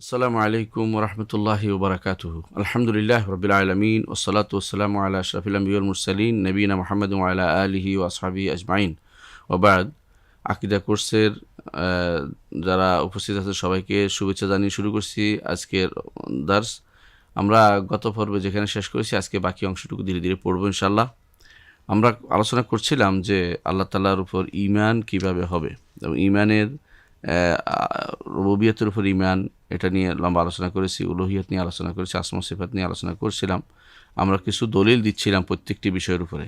আসসালামু আলাইকুম ওরহমতুল্লাহি ওবরাকাতুহু। আলহামদুলিল্লাহ রবিল আলমিন ওসলাতু ওসালামু আলা আশরাফিল আম্বিয়া ওয়াল মুরসালিন নবীনা মুহাম্মদ ওয়া আলা আলিহি ওয়া আসহাবিহি আজমাইন। ওবাদ আকীদা কোর্সের যারা উপস্থিত আছে সবাইকে শুভেচ্ছা জানিয়ে শুরু করছি আজকের দার্স। আমরা গত পর্বে যেখানে শেষ করেছি আজকে বাকি অংশটুকু ধীরে ধীরে পড়বো ইনশাআল্লাহ। আমরা আলোচনা করছিলাম যে আল্লাহ তাআলার উপর ঈমান কিভাবে হবে এবং ঈমানের রুবুবিয়তের উপর ঈমান, এটা নিয়ে লম্বা আলোচনা করেছি। উলুহিয়ত নিয়ে আলোচনা করেছি, আসমা সিফাত নিয়ে আলোচনা করছিলাম। আমরা কিছু দলিল দিচ্ছিলাম প্রত্যেকটি বিষয়ের উপরে।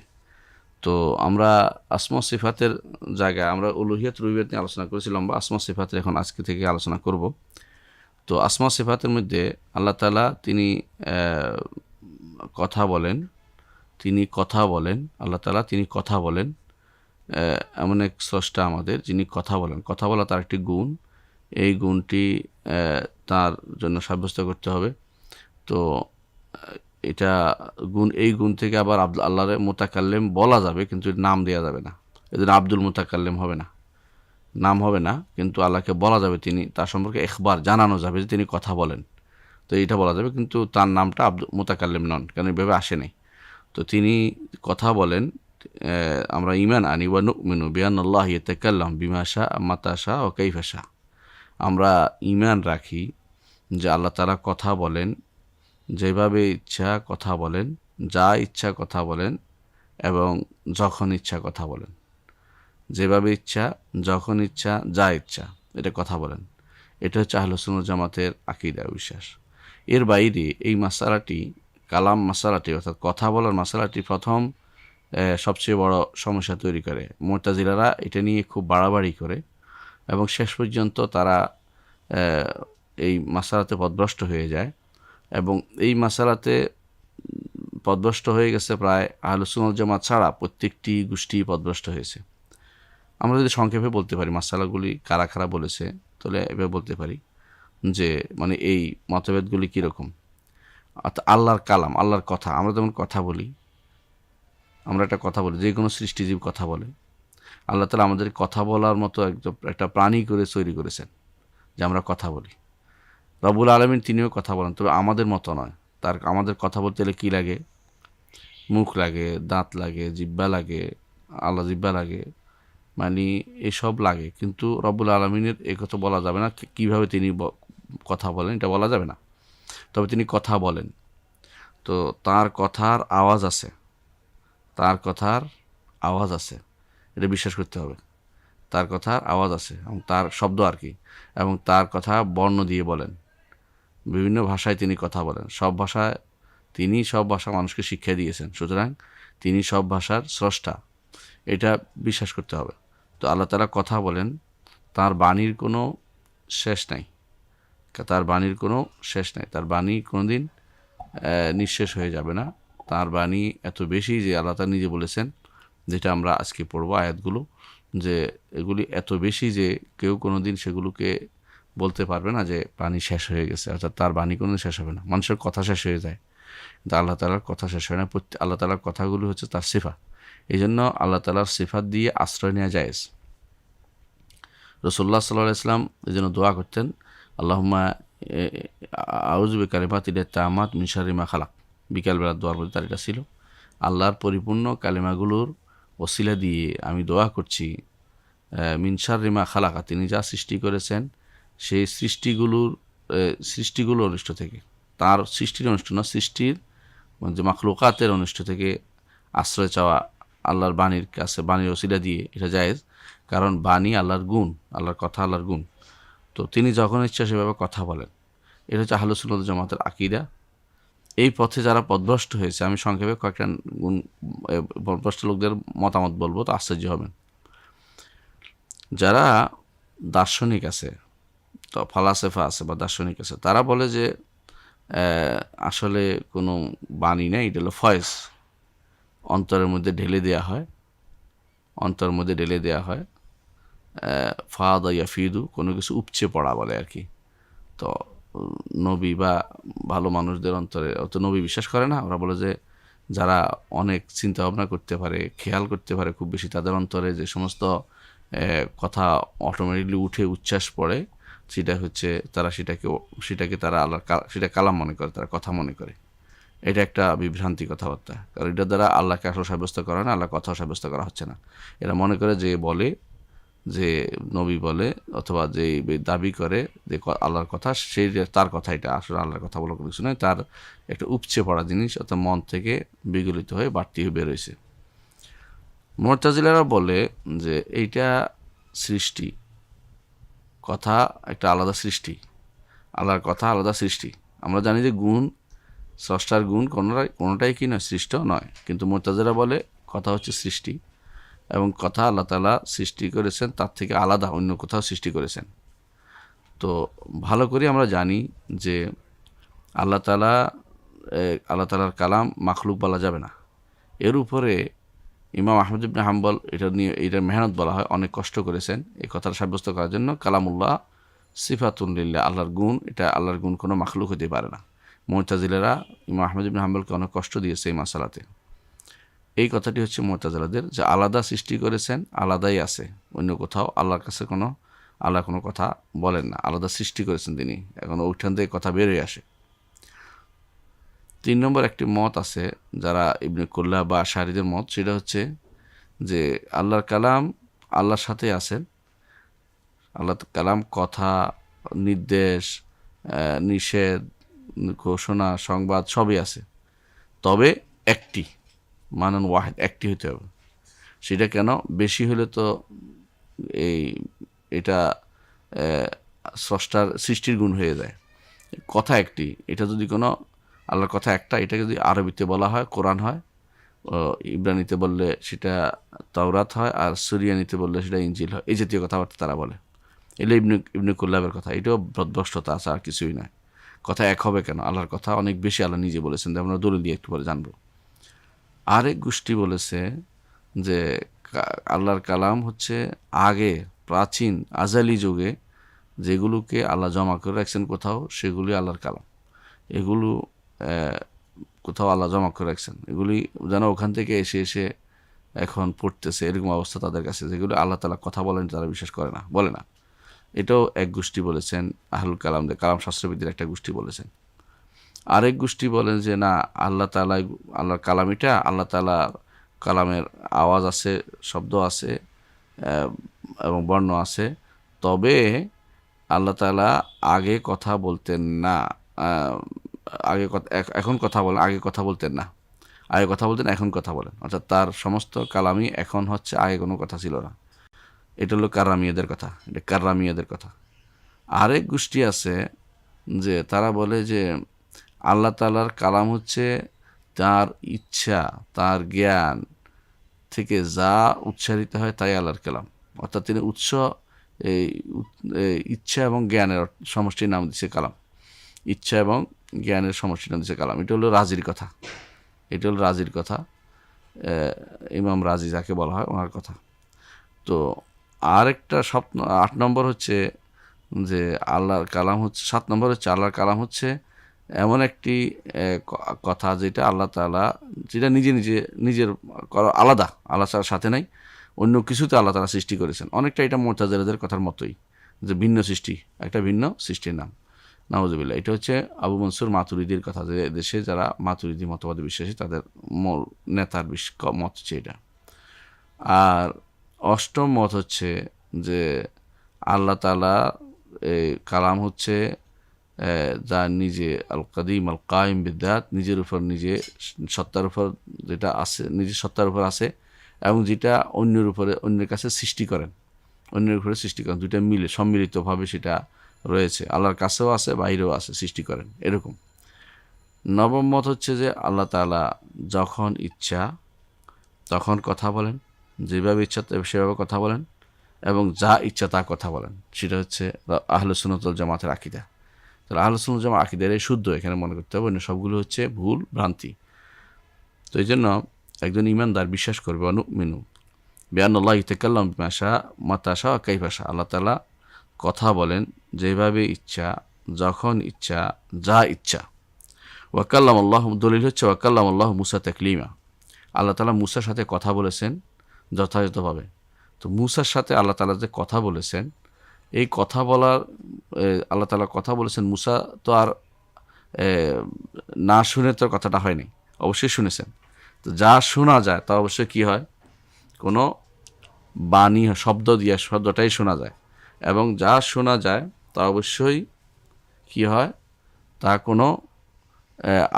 তো আমরা আসমা সিফাতের জায়গায় আমরা উলুহিয়ত রুবুবিয়ত নিয়ে আলোচনা করেছি লম্বা। আসমা সিফাতের এখন আজকে থেকে আলোচনা করব। তো আসমা সিফাতের মধ্যে আল্লাহ তাআলা তিনি কথা বলেন, আল্লাহ তাআলা তিনি কথা বলেন। এমন এক স্রষ্টা আমাদের যিনি কথা বলেন। কথা বলা তার একটি গুণ। এই গুণটি তার জন্য সাব্যস্ত করতে হবে। তো এটা এই গুণ থেকে আবার আল্লাহর মুতাকাল্লিম বলা যাবে, কিন্তু নাম দেওয়া যাবে না। এজন্য আব্দুল মুতাকাল্লিম হবে না, নাম হবে না, কিন্তু আল্লাহকে বলা যাবে, তিনি তার সম্পর্কে ইখবার জানানো যাবে যে তিনি কথা বলেন। তো এইটা বলা যাবে, কিন্তু তার নামটা আব্দুল মুতাকাল্লিম নন, কারণ এইভাবে আসেনি। তো তিনি কথা বলেন। আমরা ঈমান আনি ওয়া নুমিনু বিআন্নাল্লাহ ইয়াতাকাল্লাম বিমা শাআ মাতা শাআ ওয়া কাইফা শাআ। আমরা ঈমান রাখি যে আল্লাহ তাআলা কথা বলেন, যেভাবে ইচ্ছা কথা বলেন, যা ইচ্ছা কথা বলেন এবং যখন ইচ্ছা কথা বলেন। যেভাবে ইচ্ছা, যখন ইচ্ছা, যা ইচ্ছা, এটা কথা বলেন। এটা হচ্ছে আহলে সুন্নাত ওয়াল জামাতের আকীদা বিশ্বাস। এর বাইরে এই মাসালাটি, কালাম মাসালাটি অর্থাৎ কথা বলার মাসালাটি প্রথম সবচেয়ে বড় সমস্যা তৈরি করে। মুতাজিলারা এটা নিয়ে খুব বাড়াবাড়ি করে এবং শেষ পর্যন্ত তারা এই মাসালাতে পথভ্রষ্ট হয়ে যায়। এবং এই মাসালাতে পথভ্রষ্ট হয়ে গেছে প্রায় আহলে সুন্নাত ওয়াল জামাত ছাড়া প্রত্যেকটি গোষ্ঠী পথভ্রষ্ট হয়েছে। আমরা যদি সংক্ষেপে বলতে পারি মাসালাগুলি কারা কারা বলেছে, তাহলে এভাবে বলতে পারি যে মানে এই মতভেদগুলি কীরকম। অর্থাৎ আল্লাহর কালাম, আল্লাহর কথা, আমরা যেমন কথা বলি, আমরা একটা কথা বলি, যে কোনো সৃষ্টিজীব কথা বলে। আল্লাহ তাআলা আমাদের কথা বলার মতো একটা প্রাণী করে তৈরি করেছেন যে আমরা কথা বলি। রব্বুল আলামিন তিনিও কথা বলেন, তবে আমাদের মতো নয়। আমাদের কথা বলতে গেলে কী লাগে? মুখ লাগে, দাঁত লাগে, জিহ্বা লাগে, জিহ্বা লাগে, মানে এসব লাগে। কিন্তু রব্বুল আলামিনের এই কথা বলা যাবে না, কীভাবে তিনি কথা বলেন এটা বলা যাবে না। তবে তিনি কথা বলেন। তো তার কথার আওয়াজ আছে, এটা বিশ্বাস করতে হবে। তার কথার আওয়াজ আছে এবং তার শব্দ আর কি, এবং তার কথা বর্ণ দিয়ে বলেন। বিভিন্ন ভাষায় তিনি কথা বলেন। সব ভাষা মানুষকে শিক্ষা দিয়েছেন, সুতরাং তিনি সব ভাষার স্রষ্টা, এটা বিশ্বাস করতে হবে। তো আল্লাহ তাআলা কথা বলেন, তার বাণীর কোনো শেষ নাই, তার বাণী কোনোদিন নিঃশেষ হয়ে যাবে না। তার বাণী এত বেশি যে আল্লাহ তাআলা নিজে বলেছেন, যেটা আমরা আজকে পড়ব আয়াতগুলো, যে এগুলি এত বেশি যে কেউ কোনোদিন সেগুলোকে বলতে পারবে না যে বাণী শেষ হয়ে গেছে। অর্থাৎ তার বাণী কোনোদিন শেষ হবে না। মানুষের কথা শেষ হয়ে যায়, কিন্তু আল্লাহ তাআলার কথা শেষ হয় না। আল্লাহ তাআলার কথাগুলি হচ্ছে তার সিফাত। এই জন্য আল্লাহ তাআলার সিফাত দিয়ে আশ্রয় নেওয়া জায়েজ। রাসূলুল্লাহ সাল্লাল্লাহু আলাইহি ওয়াসাল্লাম এই জন্য দোয়া করতেন, আল্লাহুম্মা আউযু বিকালিমাতিল্লাহি তাম্মাত মিন শাররি মা খালাক। বিকালবেলার দোয়ার মধ্যে তার এটা ছিল, আল্লাহর পরিপূর্ণ কালিমাগুলোর ওসিলা দিয়ে আমি দোয়া করছি মিন শাররি মা খালাকা, তিনি যা সৃষ্টি করেছেন সেই সৃষ্টিগুলোর অনিষ্ট থেকে, তার সৃষ্টির অনিষ্ট না, সৃষ্টির যে মাখলুকাতের অনিষ্ট থেকে আশ্রয় চাওয়া আল্লাহর বাণীর কাছে, বাণীর ওসিলা দিয়ে, এটা জায়েজ। কারণ বাণী আল্লাহর গুণ, আল্লাহর কথা আল্লাহর গুণ। তো তিনি যখন ইচ্ছা সেভাবে কথা বলেন। এটা হচ্ছে আহলে সুন্নাত ওয়াল জামাতের আকীদা। এই পথে যারা পথভ্রষ্ট হয়েছে, আমি সংক্ষেপে কয়েকটা পথভ্রষ্ট লোকদের মতামত বলবো, তো আশ্চর্য হবেন। যারা দার্শনিক আছে, তো ফালাসেফা আছে বা দার্শনিক আছে, তারা বলে যে আসলে কোনো বাণী নেই, এটা হলো ফয়েজ, অন্তরের মধ্যে ঢেলে দেওয়া হয়। ফাদা ইয়াফিদু, কোনো কিছু উপচে পড়া বলে আর কি। তো নবী বা ভালো মানুষদের অন্তরে, অত নবী বিশ্বাস করে না, ওরা বলে যে যারা অনেক চিন্তা ভাবনা করতে পারে, খেয়াল করতে পারে খুব বেশি, তাদের অন্তরে যে সমস্ত কথা অটোমেটিকলি উঠে উচ্ছ্বাস পড়ে, সেটা হচ্ছে তারা সেটাকে তারা সেটা কালাম মনে করে, তারা কথা মনে করে। এটা একটা বিভ্রান্তি কথাবার্তা, কারণ এটা দ্বারা আল্লাহকে আসলে সাব্যস্ত করা না, আল্লাহ কথাও সাব্যস্ত করা হচ্ছে না। এরা মনে করে যে বলে, যে নবী বলে অথবা যে দাবি করে যে আল্লাহর কথা, সেই তার কথা, এটা আসলে আল্লাহর কথা বলে কিছু নয়, তার একটা উপচে পড়া জিনিস অর্থাৎ মন থেকে বিগলিত হয়ে বাড়তি হয়ে বেরোয়েছে। মুতাজিলারা বলে যে এইটা সৃষ্টি, কথা একটা আলাদা সৃষ্টি, আল্লাহর কথা আলাদা সৃষ্টি। আমরা জানি যে গুণ, স্রষ্টার গুণ কোনোটাই কি নয়, সৃষ্ট নয়, কিন্তু মুতাজিলা বলে কথা হচ্ছে সৃষ্টি, এবং কথা আল্লাহ তাআলা সৃষ্টি করেছেন, তার থেকে আলাদা অন্য কোথাও সৃষ্টি করেছেন। তো ভালো করে আমরা জানি যে আল্লাহ তাআলার কালাম মাখলুক বলা যাবে না। এর উপরে ইমাম আহমদ ইবনে হাম্বল এটার মেহনত বলা হয়, অনেক কষ্ট করেছেন এই কথাটা সাব্যস্ত করার জন্য। কালামুল্লাহ সিফাতুন লিল্লাহ, আল্লাহর গুণ, এটা আল্লাহর গুণ কোনো মাখলুক হতে পারে না। মুতাজিলারা ইমাম আহমদ ইবনে হাম্বলকে অনেক কষ্ট দিয়েছে এই মাসালাতে। এই কথাটি হচ্ছে মুতাজিলাদের, যে আলাদা সৃষ্টি করেছেন, আলাদাই আছে, অন্য কোথাও আল্লাহর কাছে আল্লাহ কোনো কথা বলেন না, আলাদা সৃষ্টি করেছেন তিনি, এখন ওইখান থেকে কথা বেরোয় আসে। 3 নম্বর একটি মত আছে যারা ইবনে কুল্লাহ বা আশআরীদের মত, সেটা হচ্ছে যে আল্লাহর কালাম আল্লাহর সাথে আছেন, আল্লাহর কালাম কথা, নির্দেশ, নিষেধ, ঘোষণা, সংবাদ সবই আছে, তবে একটি, মানান ওয়াহিদ, একটি হতে হবে। সেটা কেন? বেশি হলে তো এটা স্রষ্টার সৃষ্টির গুণ হয়ে যায়। কথা একটি, এটা যদি কোনো আল্লাহর কথা একটা, এটাকে যদি আরবিতে বলা হয় কোরআন হয়, ইব্রানিতে বললে সেটা তাওরাত হয়, আর সুরিয়ানিতে বললে সেটা ইনজিল হয়, এই জাতীয় কথাবার্তা তারা বলে। এগুলো ইবনে কুল্লাবের কথা, এটাও ভ্রষ্টতা আছে, আর কিছুই নয়। কথা এক হবে কেন? আল্লাহর কথা অনেক বেশি আল্লাহ নিজে বলেছেন, আমরা দলিল দিয়ে একটু পরে জানবো। আরেক গোষ্ঠী বলেছে যে আল্লাহর কালাম হচ্ছে আগে প্রাচীন আজালি যুগে যেগুলোকে আল্লাহ জমা করে রাখছেন কোথাও, সেগুলি আল্লাহর কালাম। এগুলো কোথাও আল্লাহ জমা করে রাখছেন, এগুলি যেন ওখান থেকে এসে এসে এখন পড়তেছে, এরকম অবস্থা তাদের কাছে, যেগুলো আল্লাহ তাআলা কথা বলেন তারা বিশ্বাস করে না, বলে না। এটাও এক গোষ্ঠী বলেছেন, আহলুল কালামদের, কালাম শাস্ত্রবিদদের একটা গোষ্ঠী বলেছেন। আরেক গোষ্ঠী বলেন যে না, আল্লাহর কালাম এটা, আল্লাহ তাআলা কালামের আওয়াজ আছে, শব্দ আছে, এবং বর্ণ আছে, তবে আল্লাহ তাআলা আগে কথা বলতেন না, এখন কথা বলেন, আগে কথা বলতেন না, আগে কথা বলতেন, এখন কথা বলেন, অর্থাৎ তার সমস্ত কালামই এখন হচ্ছে, আগে কোনো কথা ছিল না। এটা হলো কারামিয়াদের কথা, এটা কারামিয়াদের কথা। আরেক গোষ্ঠী আছে যে তারা বলে যে আল্লাহ তাআলার কালাম হচ্ছে তার ইচ্ছা, তার জ্ঞান থেকে যা উচ্চারিত হয় তাই আল্লাহর কালাম, অর্থাৎ তিনি ইচ্ছা এবং জ্ঞানের সমষ্টির নাম দিচ্ছে কালাম, ইচ্ছা এবং জ্ঞানের সমষ্টির নাম দিচ্ছে কালাম। এটা হলো রাজির কথা, এটা হলো রাজির কথা, ইমাম রাজি যাকে বলা হয় ওনার কথা। তো আরেকটা 8 নম্বর হচ্ছে যে আল্লাহর কালাম হচ্ছে, 7 নম্বর হচ্ছে আল্লাহর কালাম হচ্ছে এমন একটি কথা যেটা আল্লাহ তাআলা, যেটা নিজের আলাদা, আল্লাহ তাআলার সাথে নাই, অন্য কিছুতে আল্লাহ তাআলা সৃষ্টি করেছেন। অনেকটা এটা মুতাজিলাদের কথার মতোই, যে ভিন্ন সৃষ্টি, একটা ভিন্ন সৃষ্টির নাম, নাউজুবিল্লাহ। এটা হচ্ছে আবু মনসুর মাতুরিদির কথা, যে দেশে যারা মাতুরিদি মতবাদে বিশ্বাসী তাদের মূল নেতার মত হচ্ছে এটা। আর 8ম মত হচ্ছে যে আল্লাহ তাআলা কালাম হচ্ছে যা নিজে আল কাদিম আল কায়েম বিদ্যাত, নিজের উপর নিজে সত্তার উপর যেটা আছে, নিজের সত্তার উপর আছে, এবং যেটা অন্যের কাছে সৃষ্টি করেন, অন্যের উপরে সৃষ্টি করেন, দুইটা মিলে সম্মিলিতভাবে সেটা রয়েছে, আল্লাহর কাছেও আছে, বাইরেও আছে, সৃষ্টি করেন, এরকম। 9ম মত হচ্ছে যে আল্লাহ তাআলা যখন ইচ্ছা তখন কথা বলেন, যেভাবে ইচ্ছা সেভাবে কথা বলেন, এবং যা ইচ্ছা তা কথা বলেন, সেটা হচ্ছে আহলে সুন্নাত ওয়াল জামাতের আকীদা। তাহলে আহলে সুন্নাত ওয়াল জামাত আকীদার শুদ্ধ এখানে মনে করতে হবে, অন্য সবগুলো হচ্ছে ভুল ভ্রান্তি। তো এই জন্য একজন ইমানদার বিশ্বাস করবে অনুমিনু বিআন্নাল্লাহ ইয়াতাকাল্লামু বিমা শাআ মাতা শাআ কাইফা শাআ, আল্লাহ তাআলা কথা বলেন যেভাবে ইচ্ছা, যখন ইচ্ছা, যা ইচ্ছা। ওয়া কাল্লামাল্লাহু, দলিল হচ্ছে ওয়া কাল্লামাল্লাহু মূসা তাকলিমা, আল্লাহ তাআলা মূসার সাথে কথা বলেছেন যথাযথভাবে। তো মূসার সাথে আল্লাহ তাআলা যে কথা বলেছেন, এই কথা বলার আল্লাহ তাআলা কথা বলেছেন, মুসা তো আর না শুনে তো কথাটা হয়নি, অবশ্যই শুনেছেন। তো যা শোনা যায় তা অবশ্যই কী হয়, কোনো বাণী শব্দ দিয়ে শব্দটাই শোনা যায়, এবং যা শোনা যায় তা অবশ্যই কী হয়, তা কোনো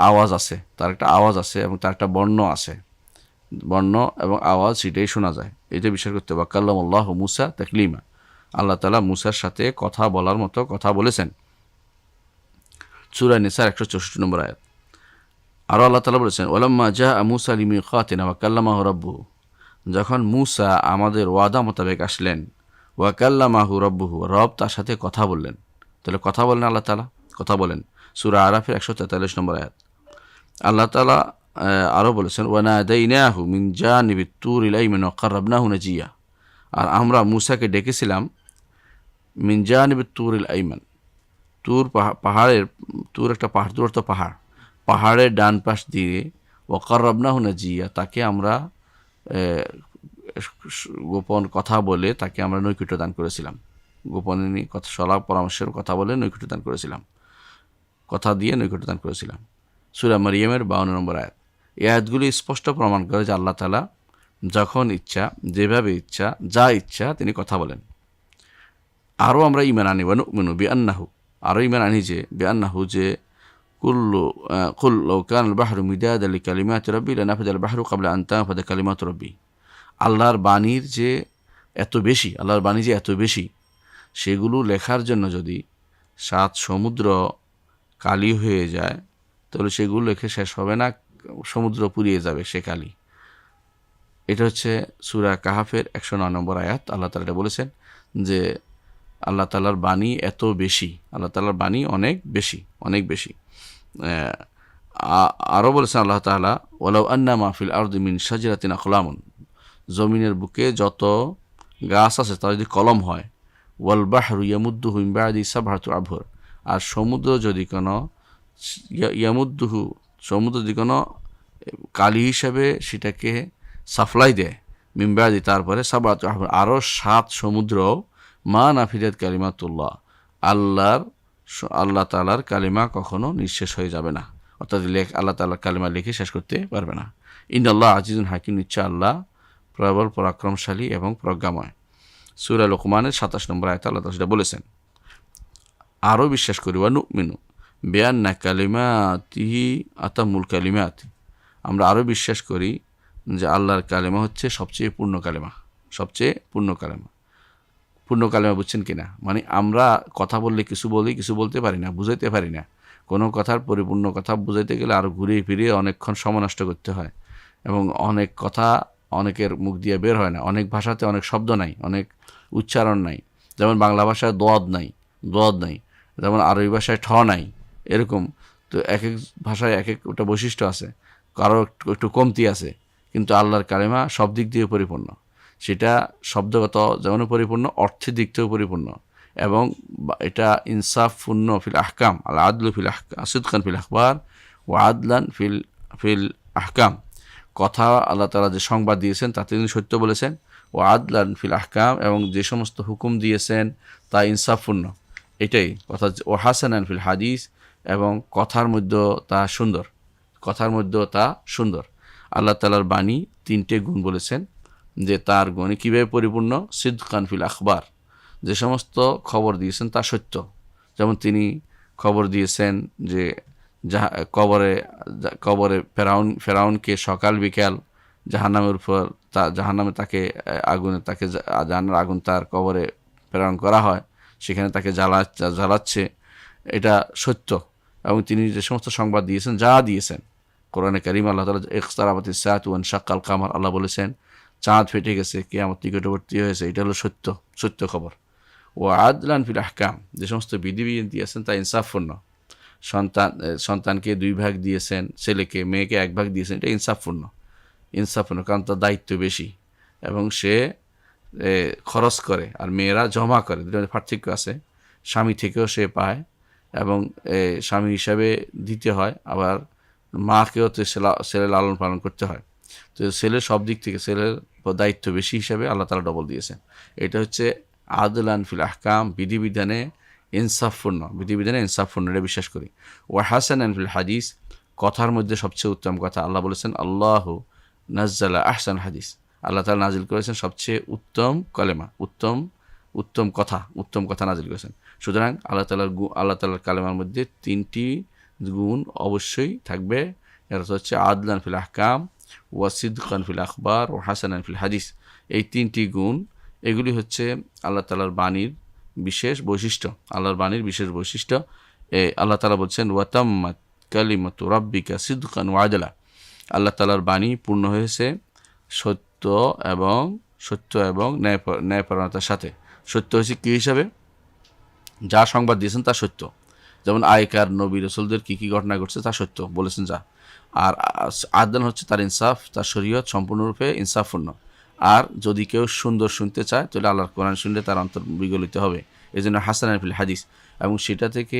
আওয়াজ আছে, তার একটা আওয়াজ আছে এবং তার একটা বর্ণ আছে, বর্ণ এবং আওয়াজ সেটাই শোনা যায়। এটা বিশ্বাস করতে হবে। কাল্লামাল্লাহু মুসা তাকলিমা, আল্লাহ তাআলা মুসার সাথে কথা বলার মতো কথা বলেছেন। সূরা নিসার 164 নম্বর আয়াত। আরও আল্লাহ তাআলা বলেছেন, ওয়ালাম্মা জাআ মুসা লিমিকাতিনা ওয়া কাল্লামাহু রাব্বুহু, যখন মুসা আমাদের ওয়াদা মোতাবেক আসলেন, ওয়া কাল্লামাহু রাব্বুহু, রব তার সাথে কথা বললেন। তাহলে কথা বলেন, আল্লাহ তাআলা কথা বলেন। সূরা আরাফের 143 নম্বর আয়াত। আল্লাহ তাআলা আরও বলেছেন, ওয়া নাদাইনাহু মিন জানিবিত তুরিল আইমান ওয়া কাররাবনাহু নাজিয়া, আর আমরা মুসাকে ডেকেছিলাম মিন জানিবিত তুরিল আইমান, তুর পাহাড়ের, তুর একটা পাহাড়, তুর তো পাহাড়, পাহাড়ের ডান পাশ দিয়ে, ওয়া কাররাবনাহু নাজিয়া, তাকে আমরা গোপন কথা বলে তাকে আমরা নৈকট্য দান করেছিলাম, গোপনে কথা সলাপ পরামর্শের কথা বলে নৈকট্য দান করেছিলাম, কথা দিয়ে নৈকট্য দান করেছিলাম। সূরা মারিয়ামের 52 নম্বর আয়াত। এই আয়াতগুলি স্পষ্ট প্রমাণ করে যে আল্লাহ তাআলা যখন ইচ্ছা, যেভাবে ইচ্ছা, যা ইচ্ছা তিনি কথা বলেন। আরও আমরা ঈমান আনি, ওয়া নুমিনু বিআন্নাহু, আরও ঈমান আনি যে বিআন্নাহু, যে কুল লাউ কানাল বাহরু মিদাদান লিকালিমাতি রাব্বি লানাফাদাল বাহরু ক্বাবলা আন তানফাদা কালিমাতু রাব্বি, আল্লাহর বাণীর যে এত বেশি, আল্লাহর বাণী যে এত বেশি, সেগুলো লেখার জন্য যদি 7 সমুদ্র কালি হয়ে যায়, তাহলে সেগুলো লেখে শেষ হবে না, সমুদ্র পুড়িয়ে যাবে সে কালি। এটা হচ্ছে সূরা কাহাফের 109 নম্বর আয়াত। আল্লাহ তাআলা বলেছেন যে আল্লাহ তাআলার বাণী এত বেশি, আল্লাহ তাআলার বাণী অনেক বেশি, অনেক বেশি। আরও বলেছেন আল্লাহ তাআলা, ওয়ালাউ আন্না মা ফিল আরদি মিন শাজারাতিন আকলামুন, জমিনের বুকে যত গাছ আছে তা যদি কলম হয়, ওয়াল বাহরু ইয়ামুদ্দুহু মিন বাদি সাবআতি আবহুর, আর সমুদ্র যদি কোনো ইয়ামুদ্দুহু, সমুদ্র যদি কোনো কালি হিসাবে সেটাকে সাপ্লাই দেয়, মিন বাদি, তারপরে সাবআতি আবহুর, আরও 7 সমুদ্র, মা নাফিদাত কালিমাতুল্লাহ, আল্লাহ তাআলার কালিমা কখনো নিঃশেষ হয়ে যাবে না, অর্থাৎ আল্লাহ তাআলার কালিমা লিখে শেষ করতে পারবে না। ইন্নাল্লাহ আজিজুন হাকিম, নিশ্চয় আল্লাহ প্রবল পরাক্রমশালী এবং প্রজ্ঞাময়। সূরা লোকমানের 27 নম্বর আয়াতে আল্লাহ তাআলা সেটা বলেছেন। আরও বিশ্বাস করি, ওয়া নুমিনু বিআন্না কালিমাতিহি আতামুল কালিমাত, আমরা আরও বিশ্বাস করি যে আল্লাহর কালেমা হচ্ছে সবচেয়ে পূর্ণ কালেমা, সবচেয়ে পূর্ণ কালেমা। পূর্ণ কালেমা বুঝছেন কিনা? মানে আমরা কথা বললে কিছু বলি, কিছু বলতে পারি না, বুঝাইতে পারি না। কোনো কথার পরিপূর্ণ কথা বুঝাইতে গেলে আরও ঘুরিয়ে ফিরিয়ে অনেকক্ষণ সময় নষ্ট করতে হয়, এবং অনেক কথা অনেকের মুখ দিয়ে বের হয় না। অনেক ভাষাতে অনেক শব্দ নাই, অনেক উচ্চারণ নাই। যেমন বাংলা ভাষায় দোয়াদ নাই, যেমন আরবি ভাষায় ঠ নাই, এরকম। তো এক এক ভাষায় এক এক ওটা বৈশিষ্ট্য আছে, কারো একটু কমতি আছে, কিন্তু আল্লাহর কালেমা সব দিক দিয়ে পরিপূর্ণ। সেটা শব্দগত যেমন পরিপূর্ণ, অর্থের দিক থেকেও পরিপূর্ণ, এবং এটা ইনসাফপূর্ণ ফিল আহকাম, আল আদলু ফিল আহকাম, সিদকান ফিল আখবার ও আদলান ফিল আহকাম। কথা আল্লাহ তাআলা যে সংবাদ দিয়েছেন তাতে তিনি সত্য বলেছেন, ও আদলান ফিল আহকাম, এবং যে সমস্ত হুকুম দিয়েছেন তা ইনসাফপূর্ণ। এটাই কথা। ও হাসানান ফিল হাদিস, এবং কথার মধ্যে তা সুন্দর, কথার মধ্যে তা সুন্দর। আল্লাহ তাআলার বাণী 3টে গুণ বলেছেন যে তার গুণে কীভাবে পরিপূর্ণ। সিদকান ফিল আখবার, যে সমস্ত খবর দিয়েছেন তা সত্য। যেমন তিনি খবর দিয়েছেন যে কবরে ফেরাউনকে সকাল বিকাল জাহান্নামের উপর, জাহান্নামে তাকে আগুনে, তাকে জাহান্নামের আগুন তার কবরে প্রেরণ করা হয়, সেখানে তাকে জ্বালাচ্ছে, এটা সত্য। এবং তিনি যে সমস্ত সংবাদ দিয়েছেন, যা দিয়েছেন, কোরআনে কারীম আল্লাহ তাআলা ইকতারাবাতিস সাআতু ওয়ানশাক্কাল কামার, আল্লাহ বলেছেন চাঁদ ফেটে গেছে, কিয়ামত নিকটবর্তী হয়েছে, এটা হলো সত্য খবর। ও আদলান ফিল আহকাম, যে সমস্ত বিধিবিধান দিয়েছেন তা ইনসাফপূর্ণ। সন্তানকে 2 ভাগ দিয়েছেন, ছেলেকে মেয়েকে 1 ভাগ দিয়েছেন, এটা ইনসাফপূর্ণ, কারণ তার দায়িত্ব বেশি, এবং সে খরচ করে, আর মেয়েরা জমা করে। দুটোর পার্থক্য আছে, স্বামী থেকেও সে পায়, এবং স্বামী হিসাবে দিতে হয়, আবার মাকেও তো ছেলে লালন পালন করতে হয়। তো ছেলের সব দিক থেকে ছেলের দায়িত্ব বেশি হিসাবে আল্লাহ তাআলা ডবল দিয়েছেন। এটা হচ্ছে আদলান ফিল আহকাম, বিধিবিধানে ইনসাফপূর্ণ, বিধিবিধানে ইনসাফপূর্ণ, এটা বিশ্বাস করি। ওয়া হাসানান ফিল হাদিস, কথার মধ্যে সবচেয়ে উত্তম কথা। আল্লাহ বলেছেন আল্লাহু নাজ্জালা আহসান হাদিস, আল্লাহ তাআলা নাজিল করেছেন সবচেয়ে উত্তম কলেমা, উত্তম কথা নাজিল করেছেন। সুতরাং আল্লাহ তাআলার কালেমার মধ্যে 3টি গুণ অবশ্যই থাকবে। এর হচ্ছে আদলান ফিল আহকাম, ওয়া সিদকান ফিল আখবার, ও হাসানান ফিল হাদিস। এই 3টি গুণ, এগুলি হচ্ছে আল্লাহ তাআলার বাণীর বিশেষ বৈশিষ্ট্য। আল্লাহর বাণীর বিশেষ বৈশিষ্ট্য। আল্লাহ তাআলা বলছেন ওয়াতাম্মাত কালিমাতু রাব্বিকা সিদকান ওয়া আদলা, আল্লাহ তাআলার বাণী পূর্ণ হয়েছে সত্য এবং ন্যায়পরায়ণতার সাথে। সত্য হয়েছে কী হিসাবে? যা সংবাদ দিয়েছেন তা সত্য, যেমন আগেকার নবী রসুলদের কী কী ঘটনা ঘটছে তা সত্য বলেছেন যা। আর আদলান হচ্ছে তার ইনসাফ, তার শরীয়ত সম্পূর্ণরূপে ইনসাফপূর্ণ। আর যদি কেউ সুন্দর শুনতে চায় তাহলে আল্লাহর কোরআন শুনলে তার অন্তর বিগলিত হবে। এই জন্য হাসানান ফিল হাদিস, এবং সেটা থেকে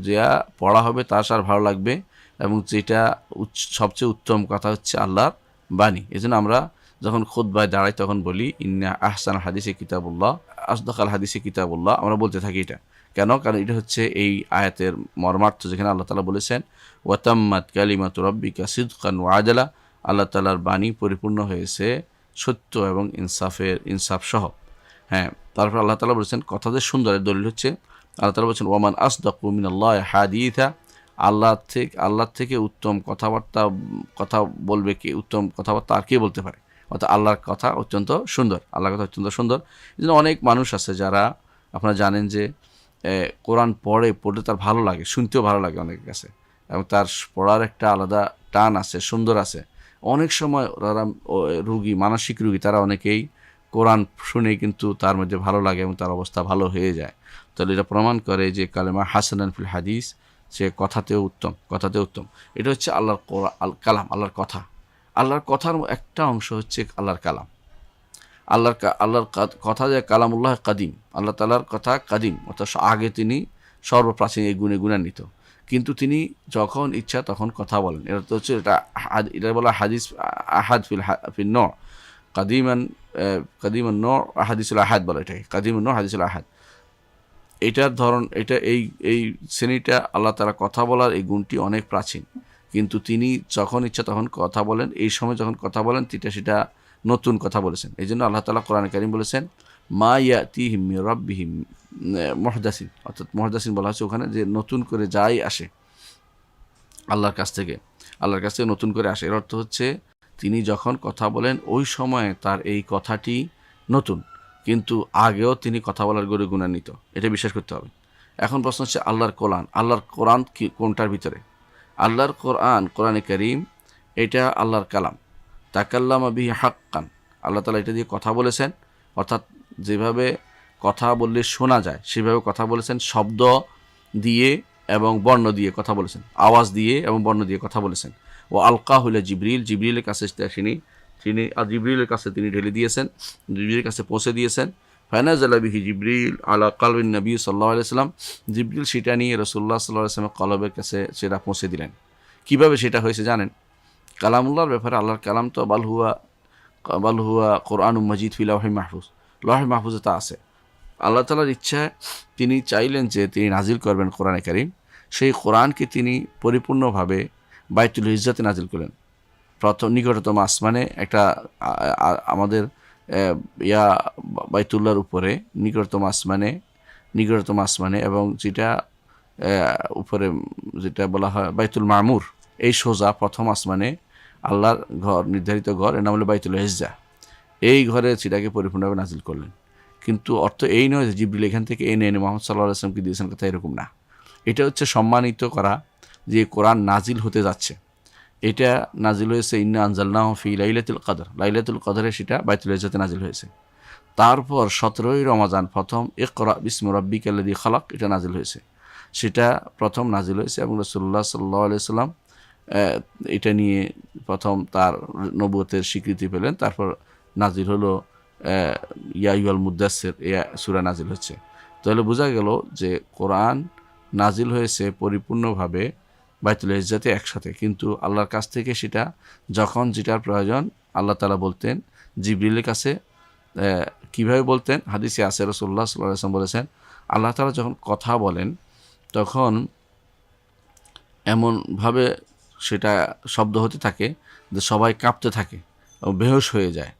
যা পড়া হবে তার সার ভালো লাগবে, এবং যেটা সবচেয়ে উত্তম কথা হচ্ছে আল্লাহর বাণী। এই জন্য আমরা যখন খুতবায় দাঁড়াই তখন বলি ইন্না আহসান হাদিসে কিতাবুল্লাহ, আসদাকাল হাদিসে কিতাবুল্লাহ, আমরা বলতে থাকি এটা কেন? কারণ এটা হচ্ছে এই আয়াতের মর্মার্থ, যেখানে আল্লাহ তাআলা বলেছেন ওয়াতাম্মাত কালিমাতু রাব্বিকা সিদকান ওয়া আদলা, আল্লাহ তাআলার বাণী পরিপূর্ণ হয়েছে সত্য এবং ইনসাফ সহ। হ্যাঁ, তারপর আল্লাহ তাআলা বলেছেন কথাদের সুন্দরের দলিল হচ্ছে আল্লাহ তাআলা বলেছেন ওয়ামান আসদাকু মিনাল্লাহি হাদিসা, আল্লাহ থেকে উত্তম কথা বলবে কে? উত্তম কথাবার্তা আর কে বলতে পারে? অর্থাৎ আল্লাহর কথা অত্যন্ত সুন্দর, আল্লাহর কথা অত্যন্ত সুন্দর। এই জন্য অনেক মানুষ আছে যারা আপনারা জানেন যে কোরআন পড়ে তার ভালো লাগে, শুনতেও ভালো লাগে অনেকের কাছে, এবং তার পড়ার একটা আলাদা টান আছে, সুন্দর আছে। অনেক সময় যারা মানসিক রুগী, তারা অনেকেই কোরআন শুনেই কিন্তু তার মধ্যে ভালো লাগে এবং তার অবস্থা ভালো হয়ে যায়। তাহলে এটা প্রমাণ করে যে কালেমা হাসানান ফিল হাদিস, সে কথাতেও উত্তম। এটা হচ্ছে আল্লাহর কালাম, আল্লাহর কথা। আল্লাহর কথার একটা অংশ হচ্ছে আল্লাহর কালাম। আল্লাহর কথা যে কালামুল্লাহ কাদিম, আল্লাহ তাআলার কথা কাদিম, অর্থাৎ আগে তিনি সর্বপ্রাচীন, এই গুণে গুণান্বিত, কিন্তু তিনি যখন ইচ্ছা তখন কথা বলেন। এটা তো হচ্ছে এটা বলা হাদিস আহাদ ফিল ন কাদিমান ন হাদিসুল আহাদ বলে, এটাকে কাদিমান ন হাদিসুল আহাদ। এটার ধরন, এটা এই শ্রেণীটা আল্লাহ তাআলা কথা বলার এই গুণটি অনেক প্রাচীন, কিন্তু তিনি যখন ইচ্ছা তখন কথা বলেন। এই সময় যখন কথা বলেন সেটা নতুন কথা বলেছেন। এই জন্য আল্লাহ তাআলা কোরআনে কারীম বলেছেন মা ইয়াতিহিম মির রাব্বিহিম মুহদাসিন, অর্থাৎ মুহদাসিন বলা হচ্ছে ওখানে যে নতুন করে যাই আসে আল্লাহর কাছ থেকে নতুন করে আসে। এর অর্থ হচ্ছে তিনি যখন কথা বলেন ওই সময়ে তার এই কথাটি নতুন, কিন্তু আগেও তিনি কথা বলার গরু গুণান্বিত, এটা বিশ্বাস করতে হবে। এখন প্রশ্ন হচ্ছে আল্লাহর কোরআন কি কোনটার ভিতরে? আল্লাহর কোরআনে কারীম এটা আল্লাহর কালাম, তাকাল্লামা বিহি হাক্কান, আল্লাহ তাআলা এটা দিয়ে কথা বলেছেন, অর্থাৎ যেভাবে কথা বললে শোনা যায় সেভাবে কথা বলেছেন, শব্দ দিয়ে এবং বর্ণ দিয়ে কথা বলেছেন, আওয়াজ দিয়ে এবং বর্ণ দিয়ে কথা বলেছেন। ও আলকাহু ইলা জিবরিলের কাছে জিবরিলের কাছে তিনি ঢেলে দিয়েছেন, জিবরিলের কাছে পৌঁছে দিয়েছেন। ফানাজালা বিহি জিবরিল আলা কালবিন নবী সাল্লাল্লাহু আলাইহি ওয়াসাল্লাম, জিবরিল সেটা নিয়ে রাসূলুল্লাহ সাল্লাল্লাহু আলাইহি ওয়াসাল্লামের কলবের কাছে সেটা পৌঁছে দিলেন। কিভাবে সেটা হয়েছে জানেন? কালামুল্লাহর ব্যাপারে আল্লাহর কালাম তো বাল হুয়া কোরআনুম মাজিদ ফি লাওহি মাহফুজ, লাওহি মাহফুজে তা আছে। আল্লাহ তাআলার ইচ্ছা তিনি চাইলেন যে তিনি নাজিল করবেন কোরআনে কারীম, সেই কোরআনকে তিনি পরিপূর্ণভাবে বাইতুল ইজ্জাতে নাজিল করলেন, প্রথম নিকটতম আসমানে, একটা আমাদের বাইতুল্লাহর উপরে নিকটতম আসমানে, এবং যেটা উপরে যেটা বলা হয় বাইতুল মামুর, এই সোজা প্রথম আসমানে আল্লাহর ঘর, নির্ধারিত ঘর, এর নাম হলো বাইতুল ইজ্জা। এই ঘরে সেটাকে পরিপূর্ণভাবে নাজিল করলেন। কিন্তু অর্থ এই নয় যে জিবরিল এখান থেকে এনে মুহাম্মদ সাল্লাল্লাহু আলাইহি ওয়াসাল্লামকে দিয়েছেন, কথা এরকম না। এটা হচ্ছে সম্মানিত করা যে কোরআন নাজিল হতে যাচ্ছে। এটা নাজিল হয়েছে ইন্না আনজালনাহু ফি লাইলাতুল কদরে, সেটা বাইতুল ইজ্জাতে নাজিল হয়েছে। তারপর 17ই রমজান প্রথম ইকরা বিসমি রাব্বিকাল্লাযী খালাক, এটা নাজিল হয়েছে, সেটা প্রথম নাজিল হয়েছে, এবং রাসূলুল্লাহ সাল্লাল্লাহু আলাইহি ওয়াসাল্লাম এটা নিয়ে প্রথম তার নবুয়তের স্বীকৃতি পেলেন। তারপর নাজিল হলো ইয়া আইয়ুহাল মুদ্দাসসির, এই সূরা নাজিল হচ্ছে। তাহলে বোঝা গেল যে কোরআন নাজিল হয়েছে পরিপূর্ণভাবে বাইতুল ইজ্জাতে একসাথে, কিন্তু আল্লাহর কাছ থেকে সেটা যখন যেটার প্রয়োজন আল্লাহ তাআলা বলতেন জিবরিলের কাছে কীভাবে বলতেন? হাদিসে আছে রাসূলুল্লাহ সাল্লাল্লাহু আলাইহি ওয়াসাল্লাম বলেছেন, আল্লাহ তাআলা যখন কথা বলেন তখন এমনভাবে সেটা শব্দ হতে থাকে যে সবাই কাঁপতে থাকে এবং বেহুশ হয়ে যায়।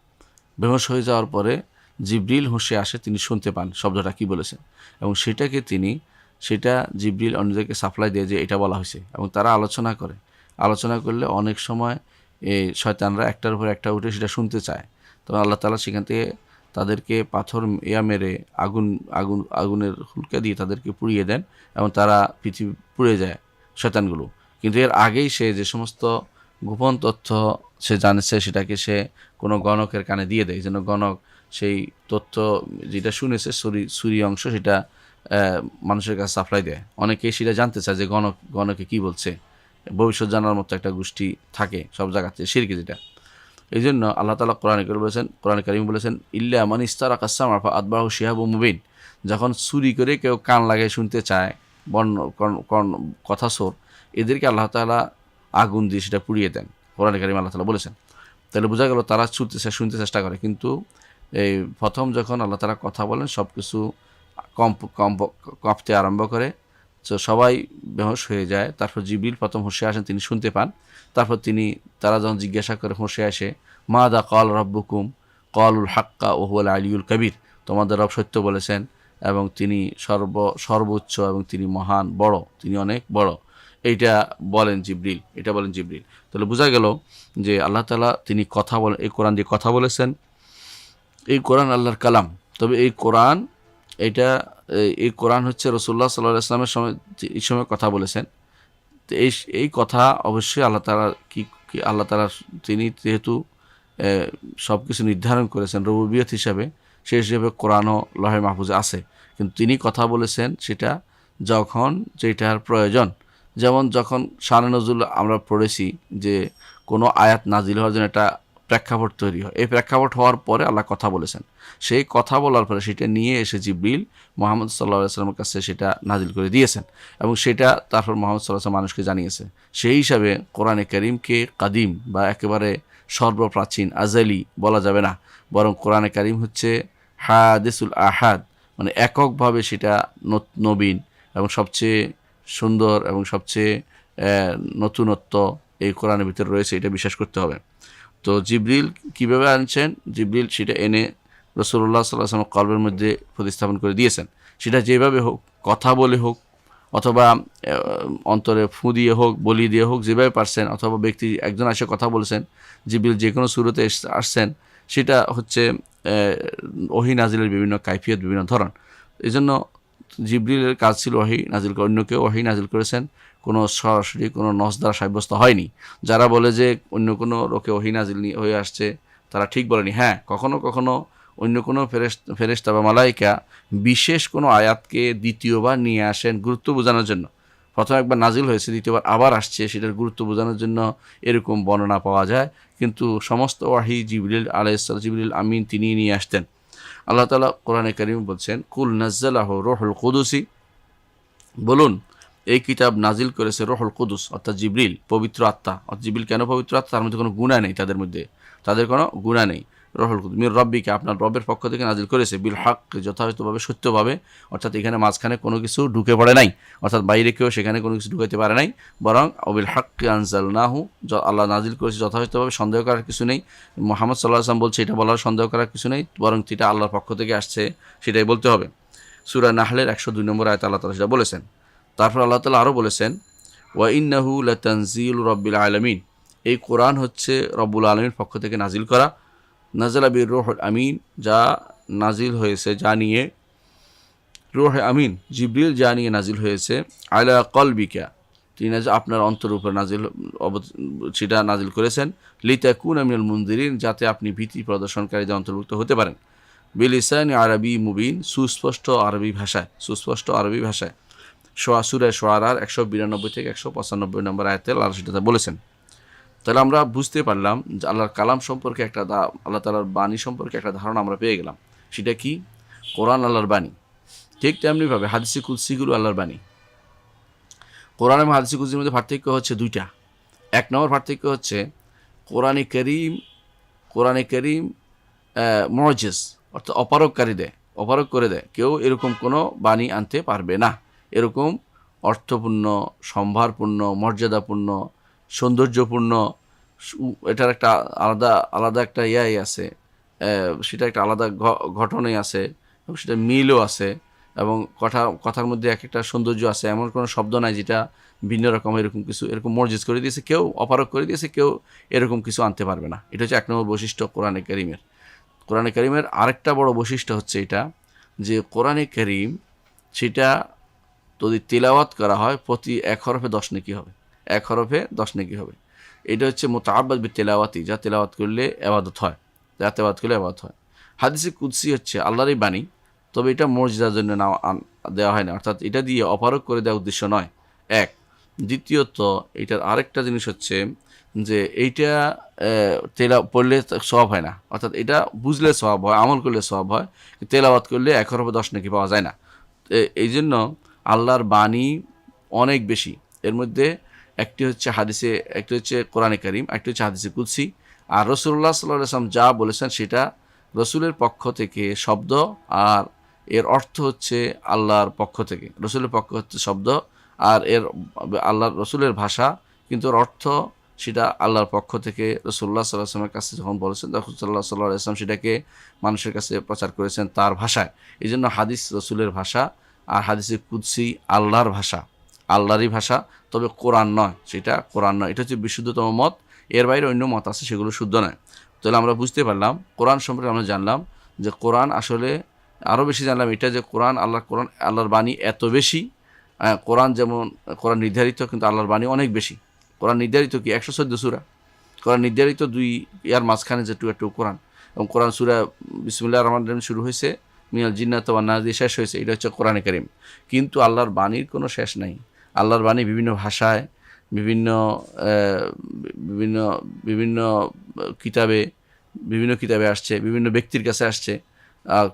বেহুশ হয়ে যাওয়ার পরে জিবরিল হোশে আসে, তিনি শুনতে পান শব্দটা কী বলেছেন, এবং সেটা জিবরিল অন্যদেরকে সাপ্লাই দেয় যে এটা বলা হয়েছে, এবং তারা আলোচনা করলে অনেক সময় এই শয়তানরা একটার উপর একটা উঠে সেটা শুনতে চায়। তখন আল্লাহ তাআলা সেখান থেকে তাদেরকে পাথর মেরে আগুনের হুলকা দিয়ে তাদেরকে পুড়িয়ে দেন, এবং তারা পৃথিবী পুড়ে যায় শয়তানগুলো। কিন্তু এর আগেই সে যে সমস্ত গোপন তথ্য সে জানছে সেটাকে সে কোনো গণকের কানে দিয়ে দেয়, এই জন্য গণক সেই তথ্য যেটা শুনেছে সুরি অংশ সেটা মানুষের কাছে সাপ্লাই দেয়। অনেকেই সেটা জানতে চায় যে গণকে কি বলছে, ভবিষ্যৎ জানার মতো একটা গোষ্ঠী থাকে সব জায়গাতে, শিরকি যেটা। এই জন্য আল্লাহ তাআলা কোরআনে কারীম বলেছেন ইল্লা মান ইস্তারাকা আস-সামআ ফা আতবাহু শিহাবুম মুবিন। যখন চুরি করে কেউ কান লাগায় শুনতে চায় কথা সোর, এদেরকে আল্লাহ তাআলা আগুন দিয়ে সেটা পুড়িয়ে দেন। কোরআনে কারীমে আল্লাহ তাআলা বলেছেন। তাহলে বোঝা গেল তারা শুনতে চেষ্টা করে, কিন্তু এই প্রথম যখন আল্লাহ তাআলা কথা বলেন সব কিছু কাঁপতে আরম্ভ করে, তো সবাই বেহুশ হয়ে যায়। তারপর জিবরিল প্রথম হোশে আসেন, তিনি শুনতে পান। তারপর তারা যখন জিজ্ঞাসা করে হোশে আসে, মাদা ক্বাল রাব্বুকুম ক্বালুল হাক্কা ওয়া হুয়াল আলিয়্যুল কাবীর, তোমাদের রব সত্য বলেছেন এবং তিনি সর্বোচ্চ এবং তিনি মহান বড়, তিনি অনেক বড়। এটা বলেন জিবরিল। তাহলে বোঝা গেল যে আল্লাহ তাআলা তিনি কথা বলেন, এই কোরআন দিয়ে কথা বলেছেন। এই কোরআন আল্লাহর কালাম। তবে এই কোরআন হচ্ছে রাসূলুল্লাহ সাল্লাল্লাহু আলাইহি ওয়াসাল্লামের এই সময় কথা বলেছেন। তো এই কথা অবশ্যই আল্লাহ তাআলা তিনি যেহেতু সব কিছু নির্ধারণ করেছেন রুবুবিয়ত হিসাবে, সেই হিসেবে কোরআনও লহে মাহফুজে আছে। কিন্তু তিনি কথা বলেছেন সেটা যখন যেটার প্রয়োজন। যেমন যখন শানে নজুল আমরা পড়েছি যে কোনো আয়াত নাজিল হওয়ার জন্য একটা প্রেক্ষাপট তৈরি হয়, এই প্রেক্ষাপট হওয়ার পরে আল্লাহ কথা বলেছেন। সেই কথা বলার পরে সেটা নিয়ে এসে জিবরিল মুহাম্মদ সাল্লাল্লাহু আলাইহি ওয়াসাল্লামের কাছে সেটা নাজিল করে দিয়েছেন, এবং সেটা তারপর মুহাম্মদ সাল্লাল্লাহু আলাইহি ওয়াসাল্লাম মানুষকে জানিয়েছে। সেই হিসাবে কোরআনে কারীমকে কাদিম বা একেবারে সর্বপ্রাচীন আজালি বলা যাবে না, বরং কোরআনে কারীম হচ্ছে হাদিসুল আহাদ, মানে এককভাবে সেটা নবীন এবং সবচেয়ে সুন্দর এবং সবচেয়ে নতুনত্ব এই কোরআনের ভিতরে রয়েছে, এটা বিশ্বাস করতে হবে। তো জিবরিল কীভাবে আনছেন? জিবরিল সেটা এনে রাসূলুল্লাহ সাল্লাল্লাহু আলাইহি ওয়াসাল্লাম কলবের মধ্যে প্রতিস্থাপন করে দিয়েছেন। সেটা যেভাবে হোক, কথা বলে হোক, অথবা অন্তরে ফু দিয়ে হোক, বলি দিয়ে হোক, যেভাবে পারছেন, অথবা ব্যক্তি একজন এসে কথা বলছেন, জিবরিল যে কোনো সূরতে আসছেন, সেটা হচ্ছে ওহী নাজিলের বিভিন্ন কাইফিয়ত, বিভিন্ন ধরন। এই জন্য জিবরিলের কাজ ছিল ওহী নাজিল করা। অন্য কেউ ওহী নাজিল করেছেন, কোনো সরাসরি কোনো নস দ্বারা সাব্যস্ত হয়নি। যারা বলে যে অন্য কোনো লোকে ওহী নাজিল হয়ে আসছে, তারা ঠিক বলেনি। হ্যাঁ, কখনো কখনো অন্য কোনো ফেরেশতা বা মালাইকা বিশেষ কোনো আয়াতকে দ্বিতীয়বার নিয়ে আসেন গুরুত্ব বোঝানোর জন্য। প্রথম একবার নাজিল হয়েছে, দ্বিতীয়বার আবার আসছে, সেটার গুরুত্ব বোঝানোর জন্য এরকম বর্ণনা পাওয়া যায়। কিন্তু সমস্ত ওয়াহী জিবরিল আলাইহিসসালাম, জিবরিল আমিন, তিনি নিয়ে আসতেন। আল্লাহ তাআলা কোরআনে কারীম বলছেন, কুল নাজ্জালাহু রূহুল কুদুসি, বলুন এই কিতাব নাজিল করেছে রূহুল কুদুস, অর্থাৎ জিবরিল, পবিত্র আত্মা। অর্থাৎ জিবরিল কেন পবিত্র আত্মা? তার মধ্যে কোনো গুনাহ নেই, তাদের কোনো গুনাহ নেই। রূহুল কুদুস মির রব্বিকা, আপনার রবের পক্ষ থেকে নাজিল করেছে, বিল হক, যথাযথভাবে, সত্যভাবে। অর্থাৎ এখানে মাঝখানে কোনো কিছু ঢুকে পড়ে নাই, অর্থাৎ বাইরে কেউ সেখানে কোনো কিছু ঢুকাইতে পারে নাই, বরং অবিল হক আনজালনাহু, আল্লাহ নাজিল করেছে যথাযথভাবে, সন্দেহ করার কিছু নেই। মুহাম্মদ সাল্লাল্লাহু আলাইহি ওয়াসাল্লাম বলছে এটা বলার সন্দেহ করার কিছু নেই, বরং এটা আল্লাহর পক্ষ থেকে আসছে, সেটাই বলতে হবে। সূরা নাহলের 102 নম্বর আয়াতে আল্লাহ তাআলা সেটা বলেছেন। তারপর আল্লাহ তাআলা আরও বলেছেন, ওয়া ইন্নাহু লাতানজিলু রাব্বিল আলামিন, এই কোরআন হচ্ছে রব্বুল আলামিনের পক্ষ থেকে নাজিল করা। নাযালা বির রূহুল আমিন, যা নাজিল হয়েছে, যা নিয়ে রূহ আমিন জিবরিল যা নিয়ে নাজিল হয়েছে, আলা কলবিকা, তিনি আপনার অন্তর উপর সেটা নাজিল করেছেন, লিতাকুনা মিনাল মুনজিরিন, যাতে আপনি ভীতি প্রদর্শনকারীদের অন্তর্ভুক্ত হতে পারেন, বিলিসানি আরবি মুবিন, সুস্পষ্ট আরবি ভাষায়। সূরা শুআরার 192 থেকে 195 নম্বর আয়াতে আল্লাহ সেটা বলেছেন। তাহলে আমরা বুঝতে পারলাম যে আল্লাহর কালাম সম্পর্কে আল্লাহ তাআলার বাণী সম্পর্কে একটা ধারণা আমরা পেয়ে গেলাম। সেটা কি? কোরআন আল্লাহর বাণী। ঠিক তেমনিভাবে হাদিসে কুদসিগুলো আল্লাহর বাণী। কোরআন এবং হাদিসে কুদসির মধ্যে পার্থক্য হচ্ছে দুইটা। এক নম্বর পার্থক্য হচ্ছে কোরআনে কারীম মুজিজ, অর্থাৎ অপারগ করে দেয়, কেউ এরকম কোনো বাণী আনতে পারবে না। এরকম অর্থপূর্ণ, সম্ভারপূর্ণ, মর্যাদাপূর্ণ, সৌন্দর্যপূর্ণ, এটার একটা আলাদা একটা ইয়াই আছে, সেটা একটা আলাদা ঘটনাই আছে, এবং সেটা মিলও আছে, এবং কথার মধ্যে এক একটা সৌন্দর্য আছে। এমন কোনো শব্দ নাই যেটা ভিন্ন রকম এরকম মর্জিত করে দিয়েছে কেউ, অপারগ করে দিয়েছে কেউ, এরকম কিছু আনতে পারবে না। এটা হচ্ছে এক নম্বর বৈশিষ্ট্য কোরআনে কারীমের। কোরআনে কারীমের আরেকটা বড় বৈশিষ্ট্য হচ্ছে এটা, যে কোরআনে কারীম সেটা যদি তিলাওয়াত করা হয় প্রতি 1 হরফে 10 নেকি হবে, 1 হরফে 10 নেকি হবে। এটা হচ্ছে মুতাআব্বাদ বিতিলাওয়াতি, যা তিলাওয়াত করলে ইবাদত হয়, হাদিসে কুদসি হচ্ছে আল্লাহরই বাণী, তবে এটা মর্যাদার জন্য দেওয়া হয় না, অর্থাৎ এটা দিয়ে অপারগ করে দেওয়ার উদ্দেশ্য নয়। এক, দ্বিতীয়ত এটার আরেকটা জিনিস হচ্ছে যে এইটা পড়লে সওয়াব হয় না, অর্থাৎ এটা বুঝলে সওয়াব হয়, আমল করলে সওয়াব হয়, তেলাওয়াত করলে 1 হরফে 10 নেকি পাওয়া যায় না। এই জন্য আল্লাহর বাণী অনেক বেশি। এর মধ্যে একটি হচ্ছে কোরআনে কারীম, একটি হচ্ছে হাদিসে কুদসি। আর রাসূলুল্লাহ সাল্লাল্লাহু আলাইহি ওয়াসাল্লাম যা বলেছেন সেটা রসুলের পক্ষ থেকে শব্দ, আর এর অর্থ হচ্ছে আল্লাহর পক্ষ থেকে। রসুলের পক্ষ হচ্ছে শব্দ, আর আল্লাহর রসুলের ভাষা, কিন্তু ওর অর্থ সেটা আল্লাহর পক্ষ থেকে রাসূলুল্লাহ সাল্লাল্লাহু আলাইহি ওয়াসাল্লামের কাছে যখন বলেছেন, রাসূলুল্লাহ সাল্লাল্লাহু আলাইহি ওয়াসাল্লাম সেটাকে মানুষের কাছে প্রচার করেছেন তার ভাষায়। এই জন্য হাদিস রসুলের ভাষা, আর হাদিসে কুদসি আল্লাহর ভাষা, আল্লাহরই ভাষা, তবে কোরআন নয়, সেটা কোরআন নয়। এটা হচ্ছে বিশুদ্ধতম মত। এর বাইরে অন্য মত আছে, সেগুলো শুদ্ধ নয়। তাহলে আমরা বুঝতে পারলাম কোরআন সম্পর্কে, আমরা জানলাম যে কোরআন আসলে আরও বেশি জানলাম এটা, যে কোরআন আল্লাহর বাণী এত বেশি। কোরআন নির্ধারিত, কিন্তু আল্লাহর বাণী অনেক বেশি। কোরআন নির্ধারিত কি 114 সূরা, কোরআন নির্ধারিত 2 ইয়ার মাঝখানে যে একটু কোরআন, এবং কোরআন সূরা বিসমিল্লাহির রহমানির রহিম শুরু হয়েছে, মিনাল জিন্নাতি ওয়ান নাস দিয়ে শেষ হয়েছে। এটা হচ্ছে কোরআনে কারীম। কিন্তু আল্লাহর বাণীর কোনো শেষ নাই। আল্লাহর বাণী বিভিন্ন ভাষায়, বিভিন্ন বিভিন্ন বিভিন্ন কিতাবে আসছে, বিভিন্ন ব্যক্তির কাছে আসছে,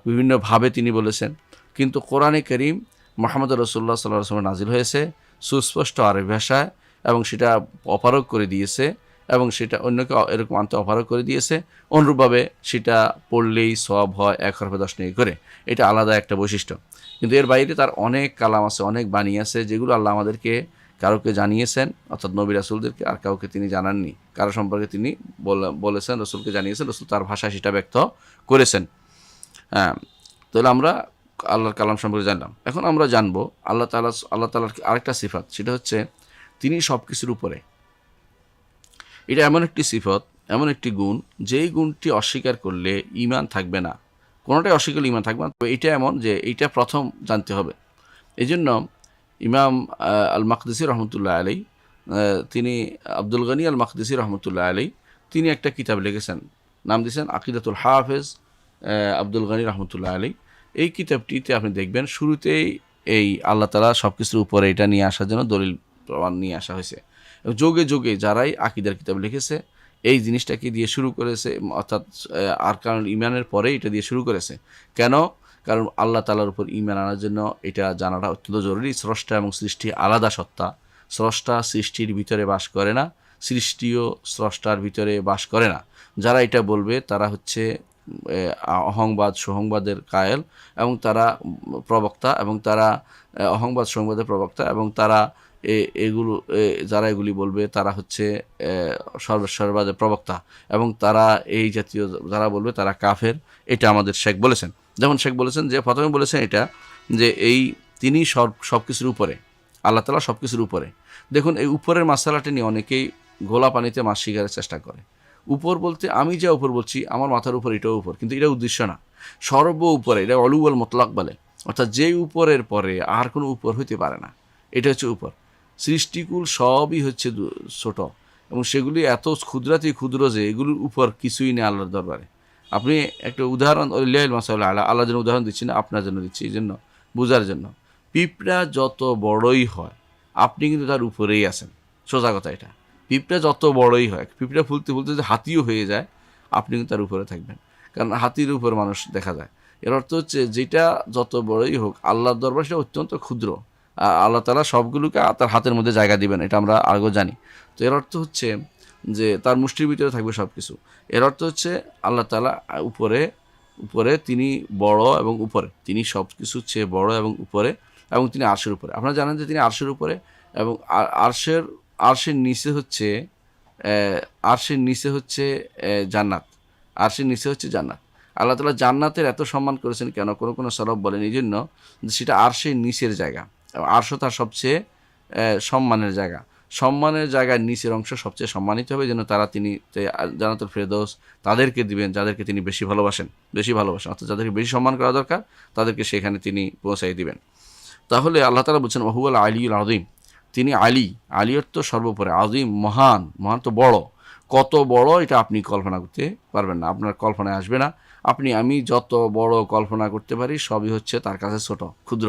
বিভিন্নভাবে তিনি বলেছেন। কিন্তু কোরআনে কারীম মুহাম্মদ রাসূলুল্লাহ সাল্লাল্লাহু আলাইহি ওয়াসাল্লাম নাজিল হয়েছে সুস্পষ্ট আরবি ভাষায়, এবং সেটা অপারগ করে দিয়েছে, এবং সেটা অন্যকে এরকম আনতে অপারগ করে দিয়েছে। অনুরূপভাবে সেটা পড়লেই সওয়াব হয় 1 হরফে 10 নেকি করে। এটা আলাদা একটা বৈশিষ্ট্য। কিন্তু এর বাইরে তার অনেক কালাম আছে, অনেক বাণী আছে, যেগুলো আল্লাহ আমাদেরকে কারোকে জানিয়েছেন, অর্থাৎ নবী রাসূলদেরকে, আর কাউকে তিনি জানাননি। কারো সম্পর্কে তিনি বলেছেন, রসুলকে জানিয়েছেন, রসুল তার ভাষায় সেটা ব্যক্ত করেছেন। হ্যাঁ, তাহলে আমরা আল্লাহর কালাম সম্পর্কে জানলাম। এখন আমরা জানবো আল্লাহ তাআলার আরেকটা সিফাত, সেটা হচ্ছে তিনি সব কিছুর উপরে। এটা এমন একটি সিফত, এমন একটি গুণ, যেই গুণটি অস্বীকার করলে ঈমান থাকবে না, কোনোটাই অস্বীকার করলে ঈমান থাকবে না। তবে এটা এমন যে এইটা প্রথম জানতে হবে। এই জন্য ইমাম আল মাকদিসি রহমতুল্লাহ আলাইহি, তিনি আব্দুল গনি আল মাকদিসি রহমতুল্লাহ আলাইহি, তিনি একটা কিতাব লিখেছেন, নাম দিয়েছেন আকিদাতুল হাফেজ আব্দুল গনি রহমতুল্লাহ আলাইহি। এই কিতাবটিতে আপনি দেখবেন শুরুতেই এই আল্লাহ তাআলা সব কিছুর উপরে এটা নিয়ে আসার জন্য দলিল প্রমাণ নিয়ে আসা হয়েছে। যোগে যোগে যারাই আকিদার কিতাব লিখেছে এই জিনিসটাকে দিয়ে শুরু করেছে, অর্থাৎ আরকানুল ঈমানের পরে এটা দিয়ে শুরু করেছে। কেন? কারণ আল্লাহ তাআলার উপর ঈমান আনার জন্য এটা জানাটা অত্যন্ত জরুরি। স্রষ্টা এবং সৃষ্টি আলাদা সত্তা। স্রষ্টা সৃষ্টির ভিতরে বাস করে না, সৃষ্টিও স্রষ্টার ভিতরে বাস করে না। যারা এটা বলবে তারা হচ্ছে সুসংবাদের কায়েল, এবং তারা প্রবক্তা, এবং তারা সুসংবাদের প্রবক্তা, এবং তারা যারা এগুলি বলবে তারা হচ্ছে সর্ববাদের প্রবক্তা, এবং তারা এই জাতীয় যারা বলবে তারা কাফের। এটা আমাদের শেখ বলেছেন। যেমন শেখ বলেছেন যে প্রথমে বলেছেন এটা, যে তিনি সব কিছুর উপরে, আল্লাহ তাআলা সব কিছুর উপরে। দেখুন, এই উপরের মাসালাটা নিয়ে অনেকেই ঘোলা পানিতে মাছ শিকারের চেষ্টা করে। উপর বলতে আমি যা উপর বলছি, আমার মাথার উপর এটাও উপর, কিন্তু এটা উদ্দেশ্য না। সর্ব উপরে, এটা অলুয়াল মতলাক বলে, অর্থাৎ যে উপরের পরে আর কোনো উপর হইতে পারে না, এটা হচ্ছে উপর। সৃষ্টিকুল সবই হচ্ছে ছোট, এবং সেগুলি এত ক্ষুদ্রাতি ক্ষুদ্র যে এগুলির উপর কিছুই নেই আল্লাহর দরবারে। আপনি একটা উদাহরণ, আল্লাহর জন্য উদাহরণ দিচ্ছি না, আপনার জন্য দিচ্ছি, এই জন্য বোঝার জন্য। পিঁপড়া যত বড়ই হয় আপনি কিন্তু তার উপরেই আছেন, সোজা কথা এটা। পিঁপড়া যত বড়ই হয়, পিঁপড়া ফুলতে ফুলতে যদি হাতিও হয়ে যায়, আপনি কিন্তু তার উপরে থাকবেন, কারণ হাতির উপর মানুষ দেখা যায়। এর অর্থ হচ্ছে যেটা যত বড়ই হোক আল্লাহর দরবার সেটা অত্যন্ত ক্ষুদ্র। আল্লাহ তাআলা সবগুলোকে তার হাতের মধ্যে জায়গা দিবেন, এটা আমরা আগেও জানি। তো এর অর্থ হচ্ছে যে তার মুষ্টির ভিতরে থাকবে সব কিছু। এর অর্থ হচ্ছে আল্লাহ তাআলা উপরে, উপরে তিনি বড় এবং উপরে, তিনি সব কিছুর চেয়ে বড় এবং উপরে, এবং তিনি আরশের উপরে। আপনারা জানেন যে তিনি আরশের উপরে, এবং আরশের নিচে হচ্ছে আরশের নিচে হচ্ছে জান্নাত, আরশের নিচে হচ্ছে জান্নাত। আল্লাহ তাআলা জান্নাতের এত সম্মান করেছেন কেন? কোনো কোনো সলফ বলেন এই জন্য যে সেটা আরশের নিচের জায়গা, আরশও তার সবচেয়ে সম্মানের জায়গা। সম্মানের জায়গার নিচের অংশ সবচেয়ে সম্মানিত হবে, যেন তারা তিনি জান্নাতুল ফেরদৌস তাদেরকে দিবেন যাদেরকে তিনি বেশি ভালোবাসেন, অর্থাৎ যাদেরকে বেশি সম্মান করা দরকার তাদেরকে সেখানে তিনি পৌঁছাই দিবেন। তাহলে আল্লাহ তাআলা বলছেন ওয়াহুয়াল আলিয়ুল আযীম, তিনি আলী অর্থ সর্বোপরে, আযীম মহান, তো বড়। কত বড় এটা আপনি কল্পনা করতে পারবেন না, আপনার কল্পনায় আসবে না। আমি যত বড় কল্পনা করতে পারি সবই হচ্ছে তার কাছে ছোট, ক্ষুদ্র।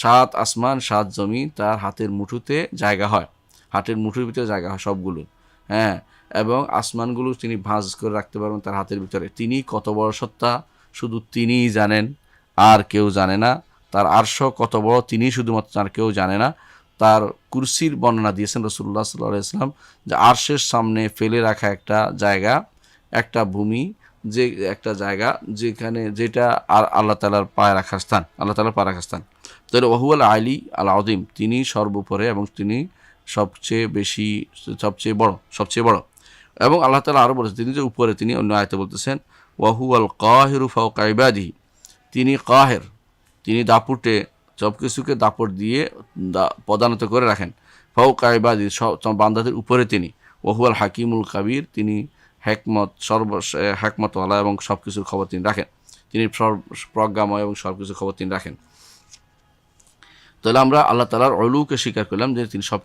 7 আসমান 7 জমিন তার হাতের মুঠোতে জায়গা হয়, হাতের মুঠোর ভিতরে জায়গা হয় সবগুলো, হ্যাঁ। এবং আসমানগুলো তিনি ভাঁজ করে রাখতে পারবেন তার হাতের ভিতরে। তিনি কত বড় সত্তা শুধু তিনিই জানেন, আর কেউ জানে না। তার আরশ কত বড় তিনি শুধুমাত্র, আর কেউ জানে না। তার কুরসির বর্ণনা দিয়েছেন রাসূলুল্লাহ সাল্লাল্লাহু আলাইহি ওয়াসাল্লাম, যে আরশের সামনে ফেলে রাখা একটা জায়গা, একটা ভূমি, যে একটা জায়গা যেটা আর আল্লাহ তাআলার পায়ে রাখার স্থান, তাহলে ওয়াহুয়াল আলী আল আযীম, তিনি সর্বোপরে এবং তিনি সবচেয়ে বড়। এবং আল্লাহ তাআলা আরও বলেছেন তিনি যে উপরে, তিনি অন্য আয়াতে বলতেছেন ওয়াহুয়াল কাহিরু ফাওকা ইবাদিহি, তিনি কাহের, তিনি দাপুটে সব কিছুকে দাপট দিয়ে পদানত করে রাখেন। ফাওকা ইবাদিহি, সব বান্দাদের উপরে তিনি। ওয়াহুয়াল হাকিমুল কাবির, তিনি হ্যাকমতওয়ালা এবং সব কিছুর খবর তিনি রাখেন, তিনি প্রজ্ঞাময় এবং সব কিছুর খবর তিনি রাখেন। তাহলে আমরা আল্লাহ তাআলার উলুকে স্বীকার করলাম যে তিনি সব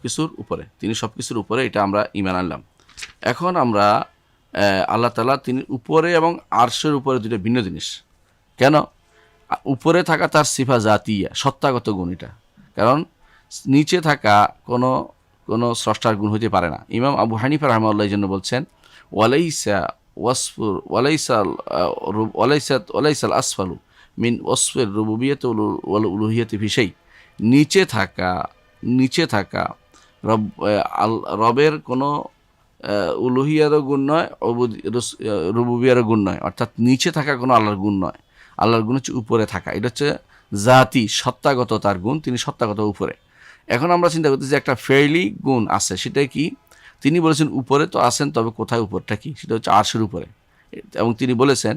কিছুর উপরে, এটা আমরা ঈমান আনলাম। এখন আমরা আল্লাহ তাআলা তিনি উপরে এবং আরশের উপরে দুটো ভিন্ন জিনিস। কেন? উপরে থাকা তার সিফা জাতিয়া, সত্তাগত গুণ এটা, কারণ নিচে থাকা কোনো স্রষ্টার গুণ হতে পারে না। ইমাম আবু হানিফা রাহিমাহুল্লাহ এই জন্য বলছেন ওয়ালাইসাল আসফালু মিন ওয়াসফির রুবুবিয়্যাতি ওয়াল উলুহিয়্যাতি ফি শাই, নিচে থাকা রবের কোনো উলুহিয়ারও গুণ নয়, রুবুবিয়ারও গুণ নয়, অর্থাৎ নিচে থাকা কোনো আল্লাহর গুণ নয়। আল্লাহর গুণ হচ্ছে উপরে থাকা, এটা হচ্ছে জাতি, সত্তাগত তার গুণ, তিনি সত্তাগত উপরে। এখন আমরা চিন্তা করতেছি একটা ফেইলি গুণ আছে, সেটা কি? তিনি বলেছেন উপরে তো আছেন, তবে কোথায় উপরটা কি? সেটা হচ্ছে আরশের উপরে। এবং তিনি বলেছেন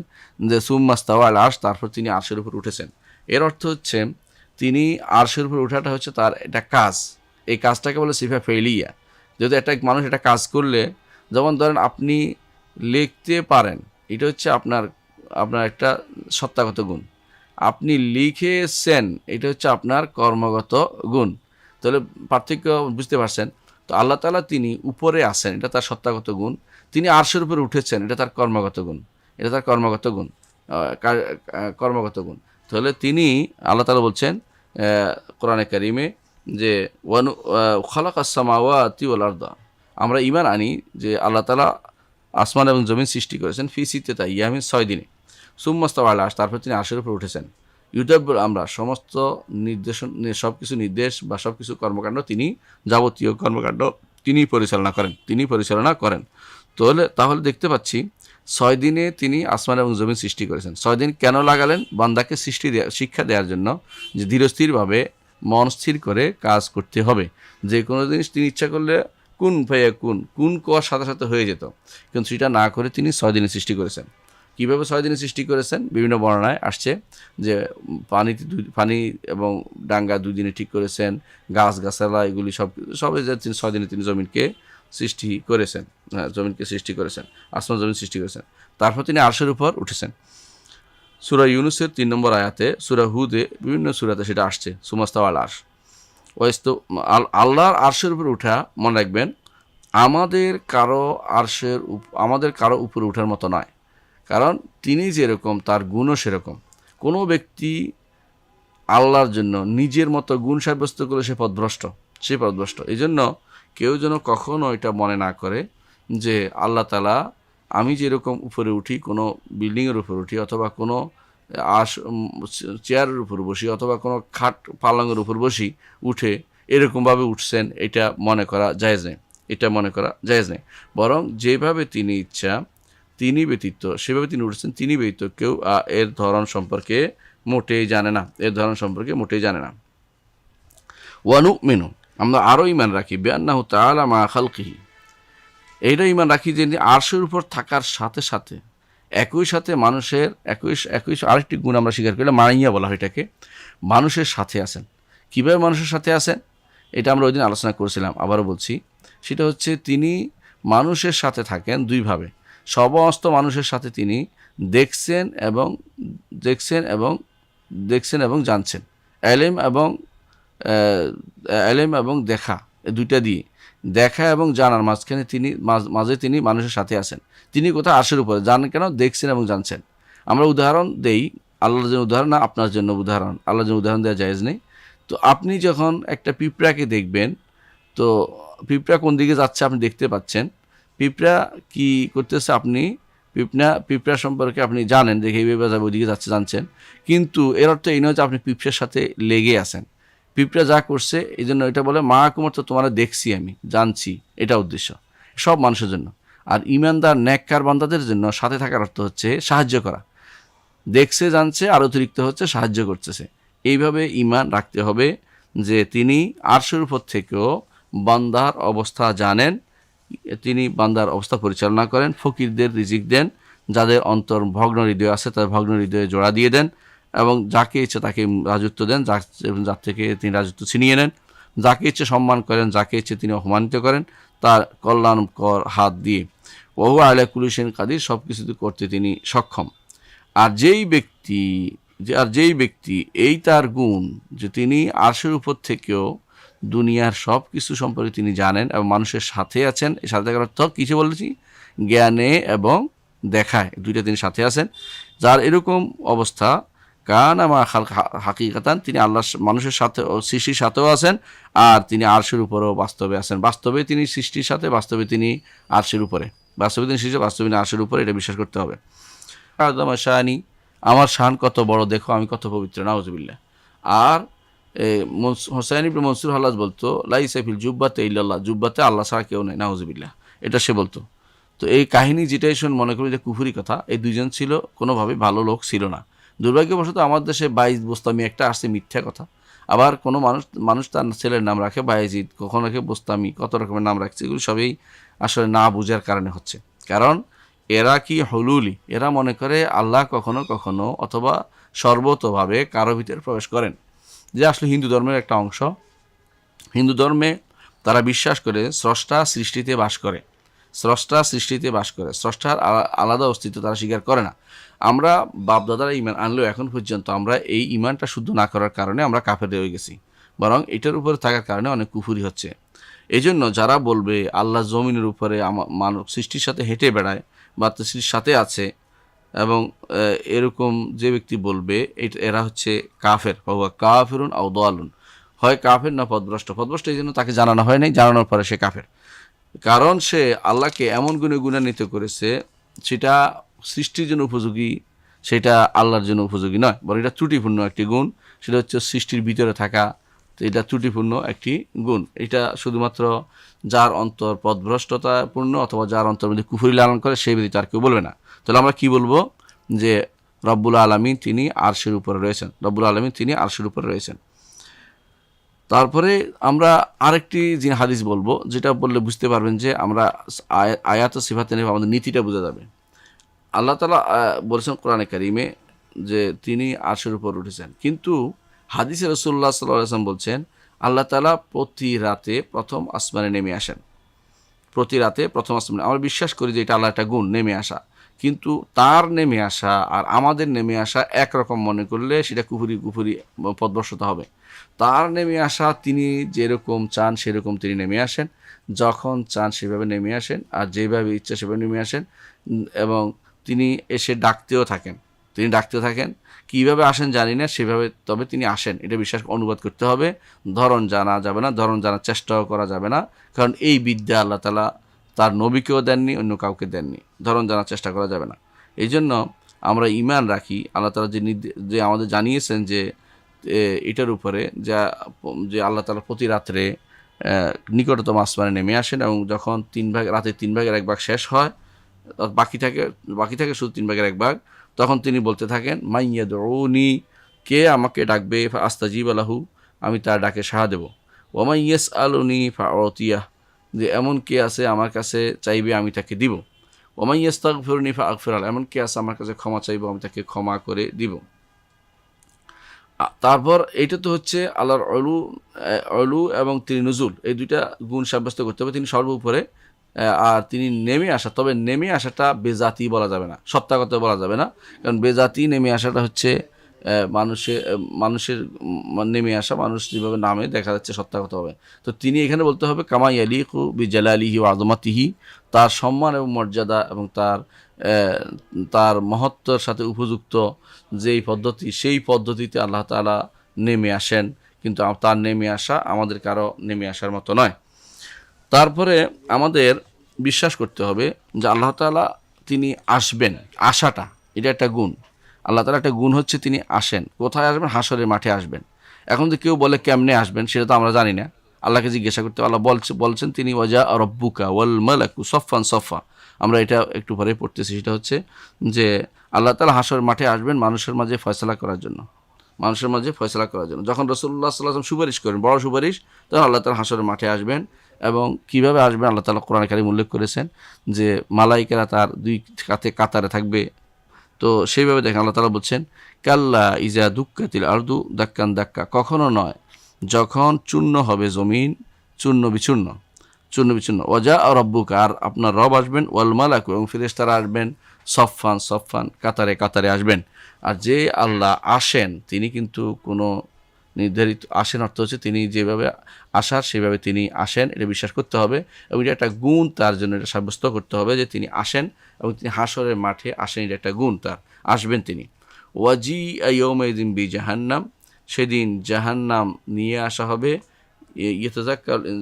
যে সুম্মাস্তাওয়া আল আরশ, তারপর তিনি আরশের উপর উঠেছেন। এর অর্থ হচ্ছে তিনি আরশের উপর ওঠাটা হচ্ছে তার একটা কাজ, এই কাজটাকে বলে সিফা ফেইলিয়া। যদি একটা মানুষ একটা কাজ করলে, যেমন ধরেন আপনি লিখতে পারেন, এটা হচ্ছে আপনার একটা সত্তাগত গুণ। আপনি লিখেছেন, এটা হচ্ছে আপনার কর্মগত গুণ। তাহলে পার্থক্য বুঝতে পারছেন? তো আল্লাহ তাআলা তিনি উপরে আছেন, এটা তার সত্তাগত গুণ। তিনি আরশের উপরে উঠেছেন, এটা তার কর্মগত গুণ। তাহলে তিনি আল্লাহ তাআলা বলছেন কোরআনে কারিমে যে খালাকাস সামাওয়াতি ওয়াল আরদা, আমরা ঈমান আনি যে আল্লাহ তাআলা আসমান এবং জমিন সৃষ্টি করেছেন ফি সিত্তাতি আইয়ামিন, 6 দিনে। সুম্মাস্তাওয়া আলা আরশ, তারপর তিনি আরশের উপর উঠেছেন। ইউদাব্বির, আমরা সমস্ত সব কিছু নির্দেশ বা সব কিছু কর্মকাণ্ড, তিনি যাবতীয় কর্মকাণ্ড তিনি পরিচালনা করেন। তাহলে দেখতে পাচ্ছি 6 দিনে তিনি আসমান এবং জমিন সৃষ্টি করেছেন। 6 দিন কেন লাগালেন? বান্দাকে শিক্ষা দেওয়ার জন্য, যে ধীরস্থিরভাবে মন স্থির করে কাজ করতে হবে। যে কোনো জিনিস তিনি ইচ্ছা করলে কুন কোয়ার সাথে সাথে হয়ে যেত, কিন্তু সেটা না করে তিনি 6 দিনে সৃষ্টি করেছেন। কীভাবে 6 দিনে সৃষ্টি করেছেন? বিভিন্ন বর্ণনায় আসছে যে পানি এবং ডাঙ্গা 2 দিনে ঠিক করেছেন, গাছগাছালা এগুলি সবে যে 6 দিনে তিনি জমিনকে সৃষ্টি করেছেন, আসমান জমিন সৃষ্টি করেছেন। তারপর তিনি আরশের উপর উঠেছেন। সূরা ইউনূসের 3 নম্বর আয়াতে, সূরা হুদে, বিভিন্ন সূরাতে সেটা আসছে সুমাস্তাওয়া আল আরশ। আল্লাহর আরশের উপর উঠা, মনে রাখবেন, আমাদের কারো উপরে ওঠার মতো নয়, কারণ তিনি যেরকম তার গুণও সেরকম। কোনো ব্যক্তি আল্লাহর জন্য নিজের মতো গুণ সাব্যস্ত করে সে পথভ্রষ্ট। এই জন্য কেউ যেন কখনো এটা মনে না করে যে আল্লাহ তাআলা, আমি যেরকম উপরে উঠি, কোনো বিল্ডিংয়ের উপর উঠি, অথবা কোনো চেয়ারের উপর বসি, অথবা কোনো খাট পালঙের উপর বসি, উঠে এরকমভাবে উঠছেন, এটা মনে করা জায়েজ নেই। বরং যেভাবে তিনি ইচ্ছা তিনি ব্যতীত, সেভাবে তিনি উঠেছেন তিনি ব্যতীত কেউ এর ধরন সম্পর্কে মোটেই জানে না, এর ধরন সম্পর্কে মোটেই জানে না। ওয়ানুমিনু, আমরা আরও ইমান রাখি বিআন্নাহু তাআলা মা খালকিহি, এইটা ইমান রাখি যে আরশের উপর থাকার সাথে সাথে একই সাথে মানুষের একই আরেকটি গুণ আমরা স্বীকার করলে মাইয়া বলা হয় এটাকে, মানুষের সাথে আছেন। কীভাবে মানুষের সাথে আছেন এটা আমরা ওই দিন আলোচনা করেছিলাম, আবারও বলছি। সেটা হচ্ছে তিনি মানুষের সাথে থাকেন দুইভাবে। সমস্ত মানুষের সাথে তিনি দেখছেন এবং জানছেন। এলেম এবং দেখা, দুইটা দিয়ে, দেখা এবং জানার মাঝখানে মাঝে তিনি মানুষের সাথে আছেন। তিনি কোথাও আরশের উপরে, জানেন কেন? দেখছেন এবং জানছেন। আমরা উদাহরণ দেই, আল্লাহর জন্য উদাহরণ না, আপনার জন্য উদাহরণ। আল্লাহর জন্য উদাহরণ দেওয়া জায়েজ নেই। তো আপনি যখন একটা পিঁপড়াকে দেখবেন, তো পিঁপড়া কোন দিকে যাচ্ছে আপনি দেখতে পাচ্ছেন, পিঁপড়া কি করতেছে আপনি পিঁপড়া সম্পর্কে আপনি জানেন, দেখে এইভাবে যাবে ওইদিকে যাচ্ছে জানছেন, কিন্তু এর অর্থ এই নয় যে আপনি পিঁপড়ার সাথে লেগে আছেন। পিঁপড়া যা করছে এই জন্য এটা বলে মা কুমার, তো তোমার দেখছি, আমি জানছি, এটা উদ্দেশ্য সব মানুষের জন্য। আর ইমানদার নেককার বান্দাদের জন্য সাথে থাকার অর্থ হচ্ছে সাহায্য করা। দেখছে, জানছে, আর অতিরিক্ত হচ্ছে সাহায্য করতেছে। এইভাবে ঈমান রাখতে হবে যে তিনি আরশের উপর থেকেও বান্দার অবস্থা জানেন, তিনি বান্দার অবস্থা পরিচালনা করেন, ফকিরদের রিজিক দেন, যাদের অন্তর ভগ্ন হৃদয় আছে তাদের ভগ্ন হৃদয়ে জোড়া দিয়ে দেন, এবং যাকে ইচ্ছে তাকে রাজত্ব দেন, যার থেকে তিনি রাজত্ব ছিনিয়ে নেন, যাকে ইচ্ছে সম্মান করেন, যাকে ইচ্ছে তিনি অপমানিত করেন তার কল্যাণকর হাত দিয়ে। ওহু আলা কুল্লি শাইইন কাদির, সব কিছু করতে তিনি সক্ষম। আর যেই ব্যক্তি এই তার গুণ যে তিনি আরশের উপর থেকেও দুনিয়ার সব কিছু সম্পর্কে তিনি জানেন এবং মানুষের সাথে আছেন, এই সাথে থাকার অর্থ কিছু বলেছি, জ্ঞানে এবং দেখায়, দুইটা তিনি সাথে আছেন। যার এরকম অবস্থা, কানা মা হাকিকাতান, তিনি আল্লাহ মানুষের সাথে ও সৃষ্টির সাথেও আছেন, আর তিনি আরশের উপরেও বাস্তবে আছেন। বাস্তবে তিনি সৃষ্টির সাথে, বাস্তবে তিনি আরশের উপরে, বাস্তবে তিনি সৃষ্টি, বাস্তবে তিনি আরশের উপরে, এটা বিশ্বাস করতে হবে। শানি, আমার শান কত বড়, দেখো আমি কত পবিত্র, নাউজুবিল্লাহ। আর হোসাইন ইবনে মনসুর হাল্লাজ বলতো, লাইসা ফিল জুব্বাতে ইল্লাল্লাহ, জুব্বাতে আল্লাহ ছাড়া কেউ নেই, নাউজুবিল্লাহ, এটা সে বলতো। তো এই কাহিনী যেটাই শুন মনে করি যে কুফুরি কথা। এই দুইজন ছিল কোনোভাবে ভালো লোক ছিল না। দুর্ভাগ্যবশত আমার দেশে বাইজ বোস্তামি একটা আসছে, মিথ্যা কথা। আবার কোনো মানুষ তার ছেলের নাম রাখে বাইজিদ, কখনো রাখে বোস্তামি, কত রকমের নাম রাখছে। এগুলো সবই আসলে না বুঝার কারণে হচ্ছে। কারণ এরা কি হলুলি, এরা মনে করে আল্লাহ কখনো কখনো অথবা সর্বতভাবে কারো ভিতরে প্রবেশ করেন, যে আসলে হিন্দু ধর্মের একটা অংশ। হিন্দু ধর্মে তারা বিশ্বাস করে স্রষ্টা সৃষ্টিতে বাস করে, স্রষ্টার আলাদা অস্তিত্ব তারা স্বীকার করে না। আমরা বাপদাদারা ইমান আনলেও এখন পর্যন্ত আমরা এই ইমানটা শুদ্ধ না করার কারণে আমরা কাফের হয়ে গেছি, বরং এটার উপরে থাকার কারণে অনেক কুফুরি হচ্ছে। এই জন্য যারা বলবে আল্লাহ জমিনের উপরে মানব সৃষ্টির সাথে হেঁটে বেড়ায় বা সৃষ্টির সাথে আছে, এবং এরকম যে ব্যক্তি বলবে এরা হচ্ছে কাফের, কাফিরুন আও দালুন, হয় কাফের না পথভ্রষ্ট। এই জন্য তাকে জানানো হয় নাই, জানানোর পরে সে কাফের। কারণ সে আল্লাহকে এমন গুণে গুণান্বিত করেছে সেটা সৃষ্টির জন্য উপযোগী, সেটা আল্লাহর জন্য উপযোগী নয়, বরং এটা ত্রুটিপূর্ণ একটি গুণ। সেটা হচ্ছে সৃষ্টির ভিতরে থাকা, তো এটা ত্রুটিপূর্ণ একটি গুণ। এটা শুধুমাত্র যার অন্তর পথভ্রষ্টতাপূর্ণ অথবা যার অন্তর মধ্যে কুফরি লালন করে সেই ব্যতীত আর কেউ বলবে না। তাহলে আমরা কি বলবো? যে রব্বুল আলামিন তিনি আরশের উপরে রয়েছেন। তারপরে আমরা আরেকটি যে হাদিস বলবো, যেটা বললে বুঝতে পারবেন যে আমরা আয়াত ও সিফাতে নেবে আমাদের নীতিটা বোঝা যাবে। আল্লাহ তাআলা বলেছেন কোরআনে কারিমে যে তিনি আরশের উপর উঠেছেন, কিন্তু হাদিসে রাসূলুল্লাহ সাল্লাল্লাহু আলাইহি ওয়াসাল্লাম বলছেন আল্লাহ তাআলা প্রতি রাতে প্রথম আসমানে নেমে আসেন। প্রতি রাতে প্রথম আসমানে, আমরা বিশ্বাস করি যে এটা আল্লাহ একটা গুণ, নেমে আসা। কিন্তু তার নেমে আসা আর আমাদের নেমে আসা একরকম মনে করলে সেটা কুফুরি পথভ্রষ্টতা হবে। তার নেমে আসা, তিনি যেরকম চান সেরকম তিনি নেমে আসেন, যখন চান সেভাবে নেমে আসেন, আর যেভাবে ইচ্ছা সেভাবে নেমে আসেন, এবং তিনি এসে ডাকতেও থাকেন। কীভাবে আসেন জানি না, সেভাবে তবে তিনি আসেন, এটা বিশ্বাস অনুবাদ করতে হবে। ধরন জানা যাবে না, ধরন জানার চেষ্টাও করা যাবে না, কারণ এই বিদ্যা আল্লাহ তাআলা তার নবীকেও দেননি, অন্য কাউকে দেননি। ধরন জানার চেষ্টা করা যাবে না। এই জন্য আমরা ঈমান রাখি আল্লাহ তাআলা যে আমাদের জানিয়েছেন যে এটার উপরে যে আল্লাহ তাআলা প্রতি রাত্রে নিকটতম আসমানে নেমে আসেন, এবং যখন রাতের 3 ভাগের 1 ভাগ শেষ হয় বাকি থাকে শুধু 3/1 তখন তিনি বলতে থাকেন মাইয়াদউনি, কে আমাকে ডাকবে, আস্তাজিব লাহু, আমি তার ডাকে সাড়া দেব, ওয়া ইয়াসআলুনি ফাউতিয়াহ, যে এমন কে আছে আমার কাছে চাইবে আমি তাকে দিব, ওয়া ইয়াস্তাগফিরুনি ফাগফির লাহু, এমন কে আছে আমার কাছে ক্ষমা চাইবে আমি তাকে ক্ষমা করে দিব। তারপর এইটা তো হচ্ছে আল্লাহর অলু এবং তিনি নুজুল, এই দুইটা গুণ সাব্যস্ত করতে হবে। তিনি সর্বোপরে, আর তিনি নেমে আসা, তবে নেমে আসাটা বেজাতি বলা যাবে না, সত্তাগত বলা যাবে না, কারণ বেজাতি নেমে আসাটা হচ্ছে মানুষের নেমে আসা, মানুষ যেভাবে নামে দেখা যাচ্ছে সত্তাগত হবে। তো তিনি এখানে বলতে হবে কামা ইয়ালিকু বিজালালিহি ওয়া আযমাতিহি, তার সম্মান এবং মর্যাদা এবং তার মহত্বর সাথে উপযুক্ত যেই পদ্ধতি, সেই পদ্ধতিতে আল্লাহ তাআলা নেমে আসেন, কিন্তু তার নেমে আসা আমাদের কারো নেমে আসার মতো নয়। তারপরে আমাদের বিশ্বাস করতে হবে যে আল্লাহ তাআলা তিনি আসবেন, আসাটা এটা একটা গুণ। আল্লাহ তাআলা একটা গুণ হচ্ছে তিনি আসেন। কোথায় আসবেন? হাসরের মাঠে আসবেন। এখন যে কেউ বলে কেমনে আসবেন সেটা তো আমরা জানি না, আল্লাহকে জিজ্ঞাসা করতে। আল্লাহ বলছেন তিনি ওয়াজা রব্বুকা ওয়াল মালাকু সফফান সফা, আমরা এটা একটু পরে পড়তেছি। সেটা হচ্ছে যে আল্লাহ তাআলা হাসরের মাঠে আসবেন মানুষের মাঝে ফয়সালা করার জন্য, যখন রাসূলুল্লাহ সাল্লাল্লাহু আলাইহি ওয়াসাল্লাম সুপারিশ করেন, বড় সুপারিশ, তখন আল্লাহ তাআলা হাসরের মাঠে আসবেন। এবং কিভাবে আসবেন আল্লাহ তাআলা কোরআনে কারীমে উল্লেখ করেছেন যে মালায়েকারা তার দুই কাতারে থাকবে। তো সেইভাবে দেখেন আল্লাহ তাআলা বলছেন কাল্লা ইজা দুক্কাতিল আরদু দাক্কান দাক্কা, কখনো নয় যখন চূর্ণ হবে জমিন চূর্ণ বিচূর্ণ, ওয়াজা রব্বুকা, আর আপনার রব আসবেন, ওয়াল মালাকু, এবং ফেরেশতারা আসবেন, সফফান সফফান, কাতারে কাতারে আসবেন। আর যে আল্লাহ আসেন তিনি কিন্তু কোনো নির্ধারিত, আসেন অর্থ হচ্ছে তিনি যেভাবে আসার সেভাবে তিনি আসেন, এটা বিশ্বাস করতে হবে। এবং এটা একটা গুণ তার জন্য, এটা সাব্যস্ত করতে হবে যে তিনি আসেন এবং তিনি হাসরের মাঠে আসেন, এটা একটা গুণ তার, আসবেন তিনি। ওয়াজি ইয়াউমাইযিন বি জাহান্নাম, সেদিন জাহান্নাম নিয়ে আসা হবে।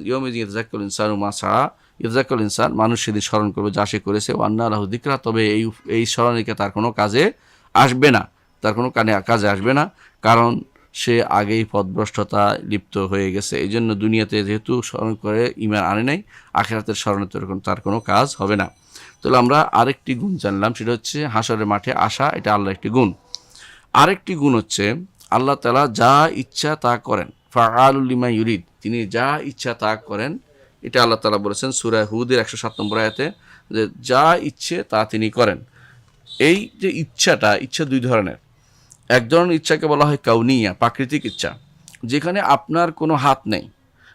ইয়াউমাইযিন ইনসানু মা সাআ, ইয়াতাযাক্কারুল ইনসান, মানুষ সেদিন স্মরণ করবে যা সে করেছে। ওয়া আন্না লাহু যিকরা, তবে এই স্মরণিকা তার কোনো কাজে আসবে না, তার কোনো কাজে আসবে না, কারণ সে আগেই পথভ্রষ্টতা লিপ্ত হয়ে গেছে। এই জন্য দুনিয়াতে যেহেতু স্মরণ করে ঈমান আনে নাই, আখিরাতের স্মরণে তার কোনো কাজ হবে না। তাহলে আমরা আরেকটি গুণ জানলাম, সেটা হচ্ছে হাসরের মাঠে আসা, এটা আল্লাহর একটি গুণ। আরেকটি গুণ হচ্ছে আল্লাহ তাআলা যা ইচ্ছা তা করেন, ফাআলুল লিমা ইউরিদ, তিনি যা ইচ্ছা তা করেন। এটা আল্লাহ তাআলা বলেছেন সূরা হুদের 107 আয়াতে, যে যা ইচ্ছে তা তিনি করেন। এই যে ইচ্ছা দুই ধরনের। এক ধরনের ইচ্ছাকে বলা হয় কাউনিয়া, প্রাকৃতিক ইচ্ছা, যেখানে আপনার কোনো হাত নেই,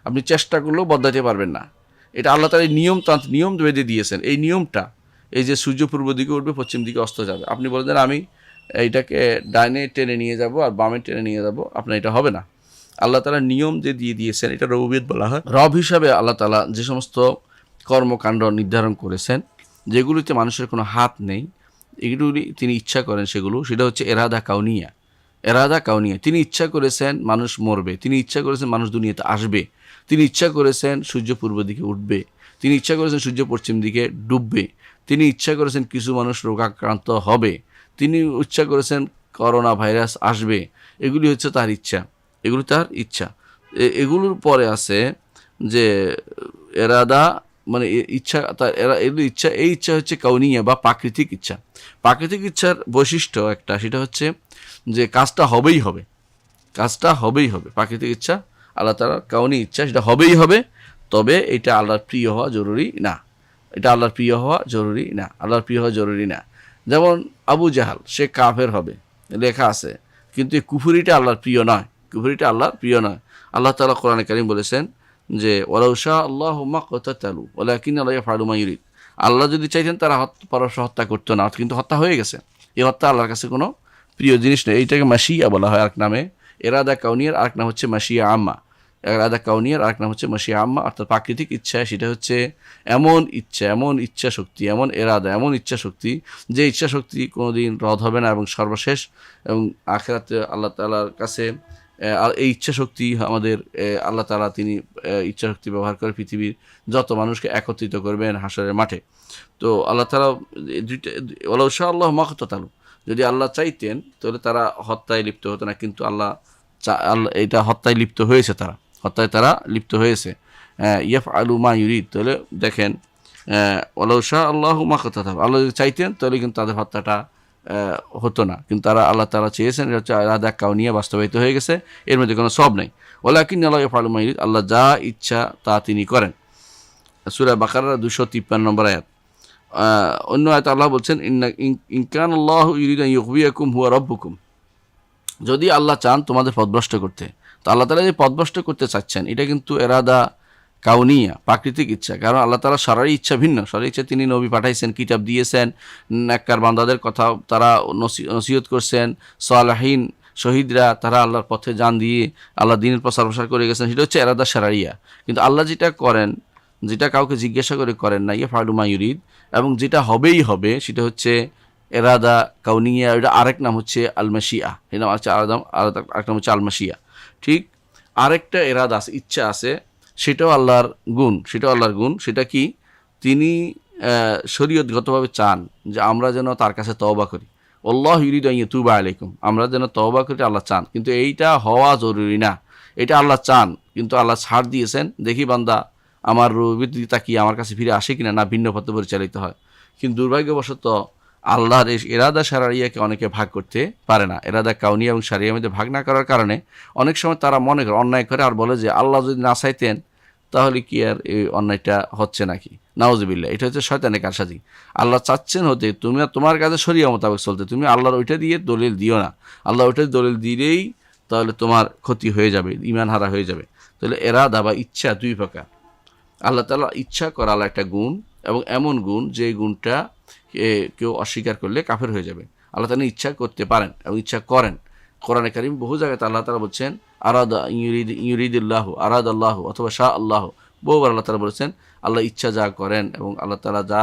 আপনি চেষ্টা করলেও বদলাতে পারবেন না। এটা আল্লাহ তাআলা নিয়ম বেঁধে দিয়েছেন। এই নিয়মটা, এই যে সূর্য পূর্ব দিকে উঠবে পশ্চিম দিকে অস্ত যাবে, আপনি বলে দেন আমি এইটাকে ডাইনে টেনে নিয়ে যাব আর বামে টেনে নিয়ে যাব, আপনার এটা হবে না। আল্লাহ তাআলা নিয়ম যে দিয়ে দিয়েছেন, এটা রুবুবিয়ত বলা হয়। রব হিসাবে আল্লাহ তাআলা যে সমস্ত কর্মকাণ্ড নির্ধারণ করেছেন, যেগুলিতে মানুষের কোনো হাত নেই, এগুলি তিনি ইচ্ছা করেন, সেটা হচ্ছে এরাদা কাউনিয়া। তিনি ইচ্ছা করেছেন মানুষ মরবে, তিনি ইচ্ছা করেছেন মানুষ দুনিয়াতে আসবে, তিনি ইচ্ছা করেছেন সূর্য পূর্ব দিকে উঠবে, তিনি ইচ্ছা করেছেন সূর্য পশ্চিম দিকে ডুববে, তিনি ইচ্ছা করেছেন কিছু মানুষ রোগাক্রান্ত হবে, তিনি ইচ্ছা করেছেন করোনা ভাইরাস আসবে। এগুলি হচ্ছে তার ইচ্ছা, এগুলোর পরে আছে যে এরাদা, মানে ইচ্ছা, এই ইচ্ছা হচ্ছে কাউনিয়া বা প্রাকৃতিক ইচ্ছা। প্রাকৃতিক ইচ্ছার বৈশিষ্ট্য একটা, সেটা হচ্ছে যে কাজটা হবেই হবে। প্রাকৃতিক ইচ্ছা আল্লাহ তাআলার কাউনি ইচ্ছা, সেটা হবেই হবে, তবে এটা আল্লাহর প্রিয় হওয়া জরুরি না। যেমন আবু জাহাল, সে কাফের হবে লেখা আছে, কিন্তু এই কুফরিটা আল্লাহর প্রিয় নয়, আল্লাহ তাআলা কোরআনে কারীম বলেছেন যে ওয়ালাউ শা আল্লাহু মাকতাতালু ওয়ালাকিন্না আল্লাহু ইয়াফআলু মা ইউরিদ, আল্লাহ যদি চাইতেন তারা পরস্পর হত্যা করতো না, কিন্তু হত্যা হয়ে গেছে। এই হত্যা আল্লাহর কাছে কোনো প্রিয় জিনিস নেই। এইটাকে মাশিয়া বলা হয় আরেক নামে, এরাদা কাউনিয়ার আরেক নাম হচ্ছে মাশিয়া আম্মা। অর্থাৎ প্রাকৃতিক ইচ্ছা, সেটা হচ্ছে এমন ইচ্ছা শক্তি, যে ইচ্ছা শক্তি কোনোদিন রদ হবে না এবং সর্বশেষ, এবং আখিরাতে আল্লাহ তাআলার কাছে এই ইচ্ছা শক্তি আমাদের আল্লাহ তাআলা তিনি ইচ্ছা শক্তি ব্যবহার করে পৃথিবীর যত মানুষকে একত্রিত করবেন হাসরের মাঠে। তো আল্লাহ তাআলা ওয়ালাউ শা আল্লাহু মাকতাতালু, যদি আল্লাহ চাইতেন তাহলে তারা হত্যায় লিপ্ত হতো না, কিন্তু আল্লাহ এটা হত্যায় লিপ্ত হয়েছে, তারা লিপ্ত হয়েছে। ইয়াফআলু মা ইউরিদ, তাহলে দেখেন ওয়ালাউ শা আল্লাহু মা কাতাতাহু, আল্লাহ যদি চাইতেন তাহলে কিন্তু তাদের হত্যাটা হতো না, কিন্তু তারা আল্লাহ তাআলা চেয়েছেন, এটা হচ্ছে ইরাদা কাউনিয়া বাস্তবায়িত হয়ে গেছে, এর মধ্যে কোনো সওয়াব নেই। ওয়ালাকিন্না আল্লাহু ইয়াফআলু মা ইউরিদ, আল্লাহ যা ইচ্ছা তা তিনি করেন। সূরা বাকারা 253 নম্বর আয়াত। অন্য আয়াতে আল্লাহ বলছেন ইন কানাল্লাহু ইউরিদু আন ইউগবিয়াকুম হুয়া রাব্বুকুম, যদি আল্লাহ চান তোমাদের পথভ্রষ্ট করতে, তো আল্লাহ তাআলা যে পথভ্রষ্ট করতে চাচ্ছেন এটা কিন্তু ইরাদা কাউনিয়া, প্রাকৃতিক ইচ্ছা। কারণ আল্লাহ তাআলা শারঈ ইচ্ছা ভিন্ন, শারঈ ইচ্ছা তিনি নবী পাঠাইছেন, কিতাব দিয়েছেন, নেককার বান্দাদের কথা তারা নসিহত করছেন, সালেহীন শহীদরা তারা আল্লাহর পথে জান দিয়ে আল্লাহ দ্বীনের প্রসার করে গেছেন, সেটা হচ্ছে ইরাদা শারঈয়া। কিন্তু আল্লাহ যেটা করেন, যেটা কাউকে জিজ্ঞাসা করে করেন না, ইয়াফআলু মা ইউরিদ, এবং যেটা হবেই হবে সেটা হচ্ছে এরাদা কাউনিয়া, এটা আরেক নাম হচ্ছে আল মাশিয়া, এই নাম হচ্ছে আরেক নাম হচ্ছে আল মাশিয়া। ঠিক আরেকটা এরাদা আছে, ইচ্ছা আছে, সেটাও আল্লাহর গুণ, সেটা কি, তিনি শরীয়তগতভাবে চান যে আমরা যেন তার কাছে তওবা করি। আল্লাহু ইউরিদু আন ইয়াতুবা আলাইকুম, আমরা যেন তওবা করি, আল্লাহ চান, কিন্তু এইটা হওয়া জরুরি না, এটা আল্লাহ চান, কিন্তু আল্লাহ ছাড় দিয়েছেন, দেখি বান্দা আমার রূপের দিকে তাকিয়ে আমার কাছে ফিরে আসে কিনা, না ভিন্ন পথে পরিচালিত হয়। কিন্তু দুর্ভাগ্যবশত আল্লাহর এই এরাদা শারঈয়াকে অনেকে ভাগ করতে পারে না। এরাদা কাউনিয়া এবং শারঈয়ার মধ্যে ভাগ না করার কারণে অনেক সময় তারা মনে করে, অন্যায় করে আর বলে যে আল্লাহ যদি না চাইতেন তাহলে কি আর এই অন্যায়টা হচ্ছে নাকি। নাউজুবিল্লাহ, এটা হচ্ছে শয়তানের কারসাজি। আল্লাহ চাচ্ছেন হতে তুমি তোমার কাছে শরীয়ত মোতাবেক চলতে, তুমি আল্লাহর ওইটা দিয়ে দলিল দিও না। আল্লাহ ওইটা দলিল দিলেই তাহলে তোমার ক্ষতি হয়ে যাবে, ঈমান হারা হয়ে যাবে। তাহলে এরাদা বা ইচ্ছা দুই প্রকার। আল্লাহ তাআলা ইচ্ছা করা আল্লাহ একটা গুণ, এবং এমন গুণ যে গুণটা কেউ অস্বীকার করলে কাফের হয়ে যাবে। আল্লাহ তাআলা ইচ্ছা করতে পারেন এবং ইচ্ছা করেন। কোরআনে কারীম বহু জায়গায় আল্লাহ তাআলা বলছেন আরাদা ইউরিদুল্লাহু আরাদাল্লাহু অথবা শাহ আল্লাহ, বহুবার আল্লাহ তাআলা বলেছেন আল্লাহ ইচ্ছা যা করেন এবং আল্লাহ তাআলা যা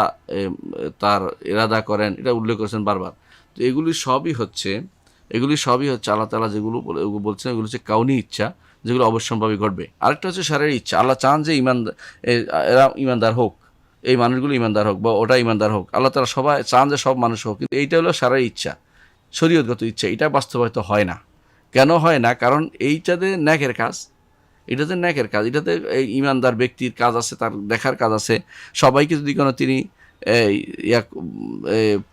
তার ইরাদা করেন, এটা উল্লেখ করেছেন বারবার। তো এগুলি সবই হচ্ছে আল্লাহ তাআলা যেগুলো বলছেন, এগুলো হচ্ছে কাউনি ইচ্ছা, যেগুলো অবশ্যম্ভাবী ঘটবে। আরেকটা হচ্ছে শারীরিক ইচ্ছা, আল্লাহ চান যে এরা ইমানদার হোক, এই মানুষগুলো ইমানদার হোক বা ওটা ইমানদার হোক, আল্লাহ তাআলা সবাই চান যে সব মানুষ হোক, কিন্তু এইটা হলো শারীরিক ইচ্ছা, শরীয়তগত ইচ্ছা, এটা বাস্তবায়িত হয় না। কেন হয় না? কারণ এইটাতে ন্যাকের কাজ, এটাতে এই ইমানদার ব্যক্তির কাজ আছে, তার দেখার কাজ আছে। সবাইকে যদি কোনো তিনি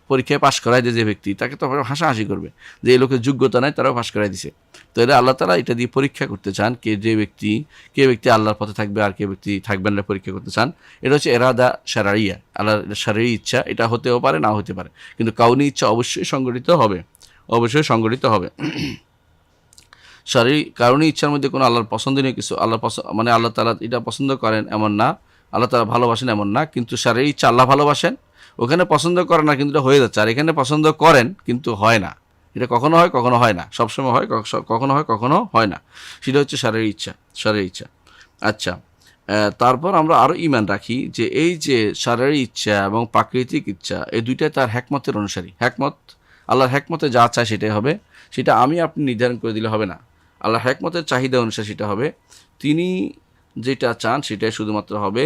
পরীক্ষায় পাশ করাই দেয় যে ব্যক্তি, তাকে তো হাসাহাসি করবে যে এই লোকের যোগ্যতা নাই, তারাও পাশ করাই দিছে। তো এটা আল্লাহ তাআলা এটা দিয়ে পরীক্ষা করতে চান, কে ব্যক্তি আল্লাহর পথে থাকবে আর কে ব্যক্তি থাকবেন না, পরীক্ষা করতে চান। এটা হচ্ছে এরাদা শারঈয়া, আল্লাহর শারঈ ইচ্ছা, এটা হতেও পারে নাও হতে পারে, কিন্তু কাউনি ইচ্ছা অবশ্যই সংগঠিত হবে। কারণে ইচ্ছার মধ্যে কোনো আল্লাহর পছন্দনীয় কিছু, মানে আল্লাহ তাআলা এটা পছন্দ করেন এমন না, আল্লাহ তাআলা ভালোবাসেন এমন না, কিন্তু শারঈ ইচ্ছা আল্লাহ ভালোবাসেন, ওখানে পছন্দ করেন না কিন্তু এটা হয়ে যাচ্ছে, আর এখানে পছন্দ করেন কিন্তু হয় না। এটা কখনো হয় কখনো হয় না, সবসময় হয়, কখনো হয় না। সেটা হচ্ছে শারঈ ইচ্ছা। আচ্ছা, তারপর আমরা আরও ঈমান রাখি যে এই যে শারঈ ইচ্ছা এবং প্রাকৃতিক ইচ্ছা, এই দুইটাই তার হিকমতের অনুসারী। আল্লাহর হিকমতে যা চায় সেটাই হবে, সেটা আমি আপনি নির্ধারণ করে দিলে হবে না। আল্লাহর হিকমতের চাহিদা অনুসারে সেটা হবে, তিনি যেটা চান সেটাই শুধুমাত্র হবে।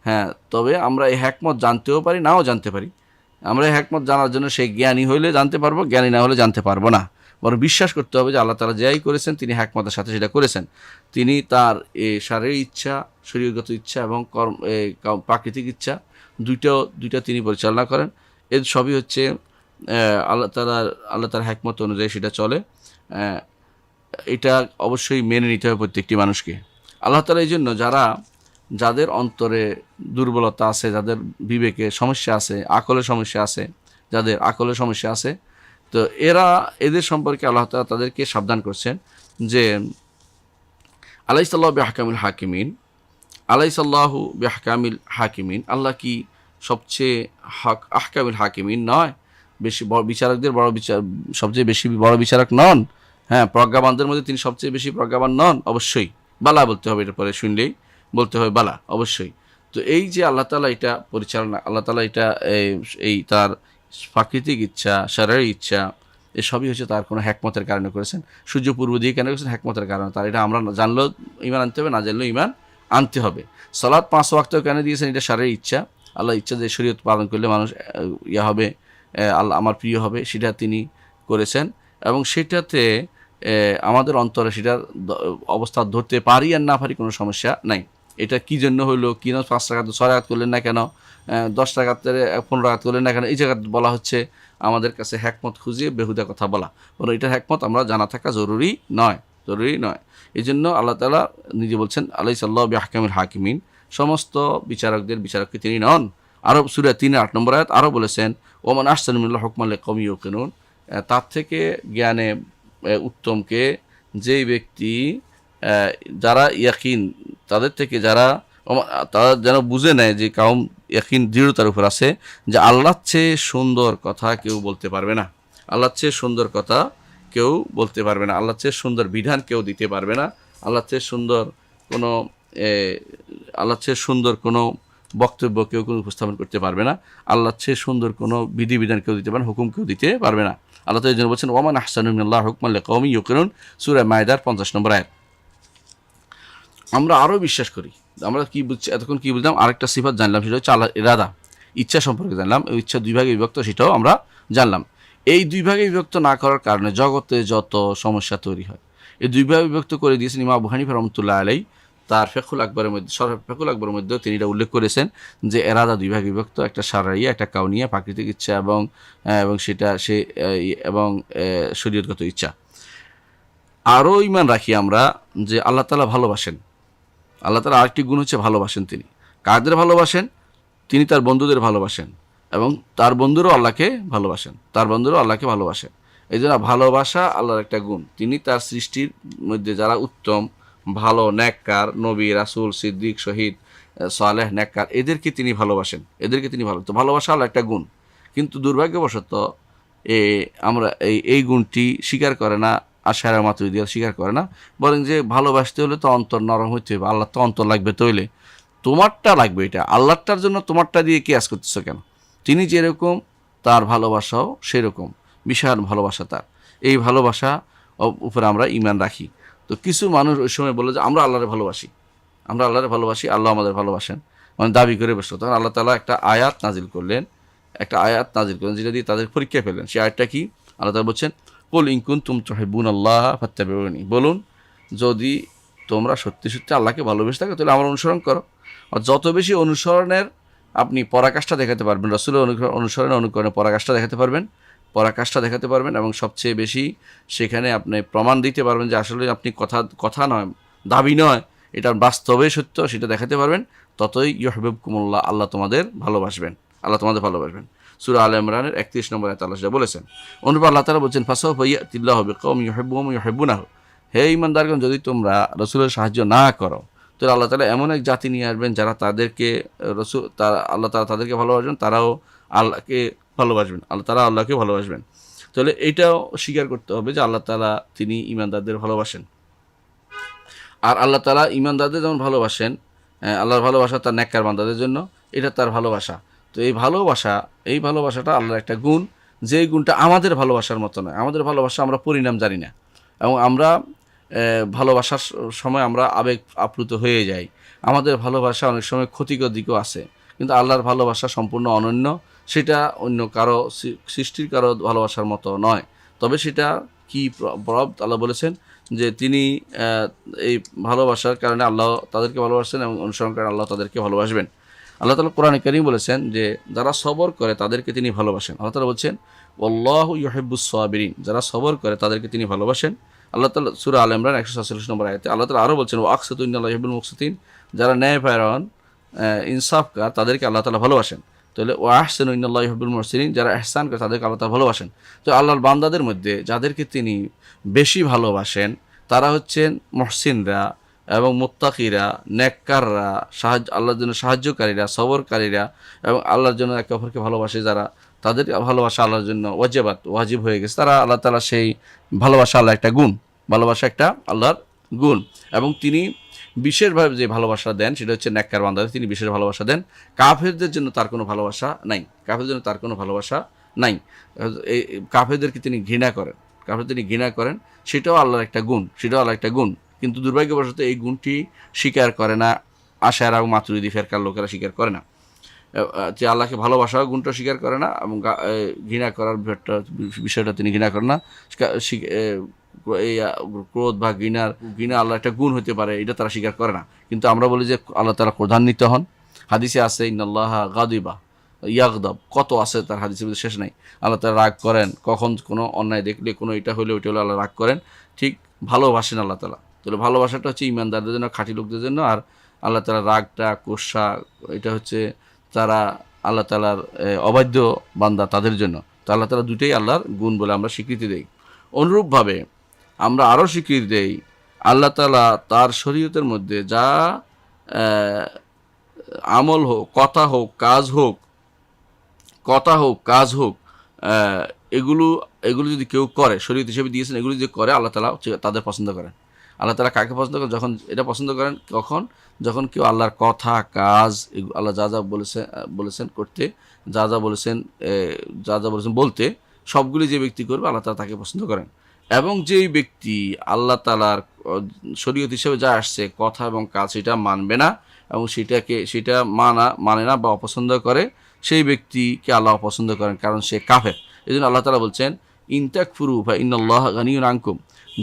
হ্যাঁ, তবে আমরা এই হিকমত জানতেও পারি, নাও জানতে পারি। আমরা এই হিকমত জানার জন্য সেই জ্ঞানী হইলে জানতে পারবো, জ্ঞানী না হলে জানতে পারবো না। বরং বিশ্বাস করতে হবে যে আল্লাহ তাআলা যাই করেছেন তিনি হিকমতের সাথে সেটা করেছেন। তিনি তার শারীরিক ইচ্ছা, শরীয়তগত ইচ্ছা এবং প্রাকৃতিক ইচ্ছা দুইটা তিনি পরিচালনা করেন। এর সবই হচ্ছে আল্লাহ তাআলার হিকমত অনুযায়ী সেটা চলে। এটা অবশ্যই মেনে নিতে হবে প্রত্যেকটি মানুষকে। আল্লাহ তাআলা এই জন্য যাদের অন্তরে দুর্বলতা আছে, যাদের বিবেকে সমস্যা আছে, আকলের সমস্যা আছে, তো এদের সম্পর্কে আল্লাহ তাআলা তাদেরকে সাবধান করছেন যে আলাইসাল্লাহু বিআহকামিল হাকিমিন, আল্লাহ কি সবচেয়ে আহকামিল হাকিমিন নয়? বেশি বিচারকদের সবচেয়ে বেশি বড় বিচারক নন? হ্যাঁ, প্রজ্ঞাবানদের মধ্যে তিনি সবচেয়ে বেশি প্রজ্ঞাবান নন? অবশ্যই বালা বলতে হবে, এটা পরে শুনলেই বলতে হবে বালা, অবশ্যই। তো এই যে আল্লাহ তাআলা এটা পরিচালনা, আল্লাহ তাআলা এটা এই তার প্রাকৃতিক ইচ্ছা, শারঈ ইচ্ছা, এসবই হচ্ছে তার কোনো হিকমতের কারণে করেছেন। সূর্য পূর্ব দিকে কেন করেছেন? হিকমতের কারণে। তার এটা আমরা জানলেও ঈমান আনতে হবে, না জানলেও ঈমান আনতে হবে। সালাত 5 ওয়াক্ত কেন দিয়েছেন? এটা শারঈ ইচ্ছা, আল্লাহ ইচ্ছা যে শরীয়ত পালন করলে মানুষ হবে, আল্লাহ আমার প্রিয় হবে, সেটা তিনি করেছেন। এবং সেটাতে আমাদের অন্তরে সেটার অবস্থা ধরতে পারি আর না পারি কোনো সমস্যা নাই। এটা কি জন্য হলো, কি না 5 রাকাত 6 রাকাত করলেন না কেন, 10 রাকাতের 15 রাকাত করলেন না কেন, এই জায়গা বলা হচ্ছে আমাদের কাছে হ্যাকমত খুঁজিয়ে বেহুদা কথা বলা। বলো এটার হ্যাকমত আমরা জানা থাকা জরুরি নয়, জরুরি নয়। এই জন্য আল্লাহ তাআলা নিজে বলছেন আলাইসাল্লাহু বিআহকামিল হাকিমিন, সমস্ত বিচারকদের বিচারক কি তিনি নন? আরও সূরা 3-8 নম্বর আয়াত আরও বলেছেন ওমান আহসানু মিনাল্লাহি হুকমান লিকাওমিন ইউকিনুন, তার থেকে জ্ঞানে উত্তমকে যেই ব্যক্তি যারা ইয়াকিন, তাদের থেকে যারা তারা যেন বুঝে নেয় যে কাউম ইয়াকিন দৃঢ়তার উপর আছে যে আল্লাহর চেয়ে সুন্দর কথা কেউ বলতে পারবে না, আল্লাহর চেয়ে সুন্দর কথা কেউ বলতে পারবে না, আল্লাহর চেয়ে সুন্দর বিধান কেউ দিতে পারবে না, আল্লাহর চেয়ে সুন্দর কোনো আল্লাহর চেয়ে সুন্দর কোনো বক্তব্য কেউ কোনো উপস্থাপন করতে পারবে না, আল্লাহর চেয়ে সুন্দর কোনো বিধিবিধান কেউ দিতে পারবে না, হুকুম কেউ দিতে পারবে না। আল্লাহ তাআলা এই জন্য বলছেন ওয়ামান আহসানু মিনাল্লাহি হুকমান লিকাওমিন ইউকিনুন, সূরা মায়দার 50 নম্বর আয়াত। আমরা আরও বিশ্বাস করি, আমরা কি বুঝছি এতক্ষণ কি বুঝলাম, আরেকটা সিফাত জানলাম, সেটা হচ্ছে আল্লাহ ইরাদা, ইচ্ছা সম্পর্কে জানলাম। এই ইচ্ছা দুই ভাগে বিভক্ত সেটাও আমরা জানলাম। এই দুই ভাগে বিভক্ত না করার কারণে জগতে যত সমস্যা তৈরি হয়, এই দুই ভাগে বিভক্ত করে দিয়েছেন ইমাম আবু হানিফা রাহমাতুল্লাহ আলাইহি তার ফিকহুল আকবরের মধ্যে, ফিকহুল আকবরের মধ্যেও তিনি এটা উল্লেখ করেছেন যে এরাদা দুই ভাগে বিভক্ত, একটা শারঈয়া, একটা কাউনিয়া, প্রাকৃতিক ইচ্ছা এবং সেটা এবং শরীয়তগত ইচ্ছা। আরও ঈমান রাখি আমরা যে আল্লাহ তাআলা ভালোবাসেন, আল্লাহ তাআলা আরেকটি গুণ হচ্ছে ভালোবাসেন। তিনি কাদের ভালোবাসেন? তিনি তার বন্ধুদের ভালোবাসেন এবং তার বন্ধুরাও আল্লাহকে ভালোবাসেন, তার বন্ধুরাও আল্লাহকে ভালোবাসেন। এই জন্য ভালোবাসা আল্লাহর একটা গুণ। তিনি তার সৃষ্টির মধ্যে যারা উত্তম, ভালো, নেককার, নবী, রাসূল, সিদ্দিক, শহীদ, সালেহ, নেককার, এদেরকে তিনি ভালোবাসেন, এদেরকে তিনি তো ভালোবাসা আল্লাহর একটা গুণ। কিন্তু দুর্ভাগ্যবশত আমরা এই গুণটি স্বীকার করে না, আশারা মাতুরিদিয়া স্বীকার করে না, বলেন যে ভালোবাসতে হলে তো অন্তর নরম হইতে হবে, আল্লাহ তো অন্তর লাগবে, তৈলে তোমারটা লাগবে, এটা আল্লাহটার জন্য তোমারটা দিয়ে কিয়াস করতেছো কেন? তিনি যেরকম তার ভালোবাসাও সেরকম, বিশাল ভালোবাসা তার। এই ভালোবাসা উপরে আমরা ঈমান রাখি। তো কিছু মানুষ ওই সময় বলে যে আমরা আল্লাহরে ভালোবাসি, আমরা আল্লাহরে ভালোবাসি, আল্লাহ আমাদের ভালোবাসেন, মানে দাবি করে বসলো। তখন আল্লাহ তাআলা একটা আয়াত নাজিল করলেন, যেটা দিয়ে তাদের পরীক্ষা ফেললেন। সেই আয়াতটা কি? আল্লাহ তাআলা বলছেন কুল ইন কুনতুম তুহিব্বুনাল্লাহ ফাত্তাবিউনি, বলুন যদি তোমরা সত্যি সত্যি আল্লাহকে ভালোবেসে থাকো তাহলে আমার অনুসরণ করো। আর যত বেশি অনুসরণের আপনি পরাকাষ্ঠা দেখাতে পারবেন, রাসূলের অনুকরণে পরাকাষ্ঠা দেখাতে পারবেন, পরাকাষ্ঠা দেখাতে পারবেন এবং সবচেয়ে বেশি সেখানে আপনি প্রমাণ দিতে পারবেন যে আসলে আপনি কথা নয়, দাবি নয়, এটা বাস্তবে সত্য, সেটা দেখাতে পারবেন, ততই ইউহিব্বুকুমুল্লাহ, আল্লাহ তোমাদের ভালোবাসবেন, আল্লাহ তোমাদের ভালোবাসবেন। সূরা আলে ইমরানের 31 নম্বর আয়াতে আল্লাহ সেটা বলেছেন। অনুরূপ আল্লাহ তাআলা বলছেন ফাসাউফা ইয়াতিল্লাহু বিকওমিন ইউহিব্বুহুম ওয়া ইউহিব্বুনাহু, হে ঈমানদারগণ যদি তোমরা রাসূলের সাহায্য না করো তাহলে আল্লাহ তাআলা এমন এক জাতি নিয়ে আসবেন যারা তাদেরকে আল্লাহ তাআলা তাদেরকে ভালোবাসবেন, তারাও আল্লাহকে ভালোবাসবেন, তারা আল্লাহকে ভালোবাসবেন। তাহলে এইটাও স্বীকার করতে হবে যে আল্লাহ তাআলা তিনি ঈমানদারদের ভালোবাসেন। আর আল্লাহ তাআলা ঈমানদারদের যেমন ভালোবাসেন, আল্লাহর ভালোবাসা তার নেককার বান্দাদের জন্য, এটা তার ভালোবাসা। তো এই ভালোবাসাটা আল্লাহর একটা গুণ, যেই গুণটা আমাদের ভালোবাসার মতো নয়। আমাদের ভালোবাসা আমরা পরিণাম জানি না এবং আমরা ভালোবাসার সময় আমরা আবেগ আপ্লুত হয়ে যাই। আমাদের ভালোবাসা অনেক সময় ক্ষতিকর দিকও আছে, কিন্তু আল্লাহর ভালোবাসা সম্পূর্ণ অনন্য, সেটা অন্য কারো সৃষ্টির কারো ভালোবাসার মতো নয়। তবে সেটা কি প্রভাব আল্লাহ বলেছেন যে তিনি এই ভালোবাসার কারণে আল্লাহ তাদেরকে ভালোবাসেন এবং অনুসরণ করেন আল্লাহ তাদেরকে ভালোবাসবেন। আল্লাহ তাআলা কোরআনে কারীম বলেছেন যে যারা সবর করে তাদেরকে তিনি ভালোবাসেন। আল্লাহ তাআলা বলছেন ওয়াল্লাহু ইউহিব্বুস সাবিরিন, যারা সবর করে তাদেরকে তিনি ভালোবাসেন। আল্লাহ তাআলা সূরা আলে ইমরান 147 নম্বর আয়াতে আল্লাহ তাআলা আরও বলছেন ওয়া আকসিতু ইন্নাল্লাহা ইউহিব্বুল মুকসিতিন, যারা ন্যায়পরায়ণ ইনসাফকার তাদেরকে আল্লাহ তাআলা ভালোবাসেন। তাহলে ওয়া আহসিনু ইন্নাল্লাহা ইউহিব্বুল মুহসিনিন, যারা ইহসান করে তাদেরকে আল্লাহ তাআলা ভালোবাসেন। তো আল্লাহর বান্দাদের মধ্যে যাদেরকে তিনি বেশি ভালোবাসেন তারা হচ্ছেন মুহসিনরা এবং মুত্তাকিরা, নেককাররা, আল্লাহর জন্য সাহায্যকারীরা, সবরকারীরা এবং আল্লাহর জন্য একে অপরকে ভালোবাসে যারা, তাদের ভালোবাসা আল্লাহর জন্য ওয়াজিব হয়ে গেছে। তারা আল্লাহ তাআলা সেই ভালোবাসা আল্লাহ একটা গুণ, ভালোবাসা একটা আল্লাহর গুণ। এবং তিনি বিশেষভাবে যে ভালোবাসা দেন সেটা হচ্ছে নেককার বান্দাদের তিনি বিশেষ ভালোবাসা দেন। কাফেরদের জন্য তার কোনো ভালোবাসা নাই, নাই। এই কাফেরদেরকে তিনি ঘৃণা করেন, সেটাও আল্লাহর একটা গুণ, কিন্তু দুর্ভাগ্যবশত এই গুণটি স্বীকার করে না আশারা এবং মাতুরিদি ফেরকার লোকেরা, স্বীকার করে না যে আল্লাহকে ভালোবাসার গুণটা স্বীকার করে না এবং ঘৃণা করার বিষয়টা তিনি ঘৃণা করেন না, এই ক্রোধ বা ঘৃণা আল্লাহ একটা গুণ হতে পারে, এটা তারা স্বীকার করে না। কিন্তু আমরা বলি যে আল্লাহ তাআলা ক্রোধান্বিত হন। হাদিসে আছে ইন্নাল্লাহা গাদিবা ইয়াগদাব, কত আছে তার হাদিসের মধ্যে শেষ নাই। আল্লাহ তাআলা রাগ করেন, কখন কোনো অন্যায় দেখলে, কোনো এটা হলে ওইটা হলে আল্লাহ রাগ করেন। ঠিক ভালোবাসেন আল্লাহ তাআলা। তাহলে ভালোবাসাটা হচ্ছে ইমানদারদের জন্য, খাঁটি লোকদের জন্য। আর আল্লাহ তাআলার রাগটা, কোষা, এটা হচ্ছে তারা আল্লাহ তাআলার অবাধ্য বান্দা তাদের জন্য। তো আল্লাহ তাআলা দুটোই আল্লাহর গুণ বলে আমরা স্বীকৃতি দেই। অনুরূপভাবে আমরা আরও স্বীকৃতি দেই আল্লাহ তাআলা তার শরীয়তের মধ্যে যা আমল হোক, কথা হোক, কাজ হোক, এগুলো যদি কেউ করে, শরীয়ত হিসেবে দিয়েছেন, এগুলো যদি করে আল্লাহ তাআলা তাদের পছন্দ করেন। আল্লাহ তাআলা কাকে পছন্দ করেন? যখন এটা পছন্দ করেন কখন? যখন কেউ আল্লাহর কথা, কাজ, আল্লাহ যা যা বলেছেন করতে, যা যা বলেছেন বলতে, সবগুলি যে ব্যক্তি করবে আল্লাহ তাআলা তাকে পছন্দ করেন। এবং যেই ব্যক্তি আল্লাহ তাআলার শরীয়ত হিসেবে যা আসছে কথা এবং কাজ, সেটা মানবে না এবং সেটা মানে না বা অপছন্দ করে, সেই ব্যক্তিকে আল্লাহ অপছন্দ করেন, কারণ সে কাফের। এই জন্য আল্লাহ তাআলা বলছেন ইনতাকফুরু ফা ইন্নাল্লাহা গানিয়্যুন আনকুম,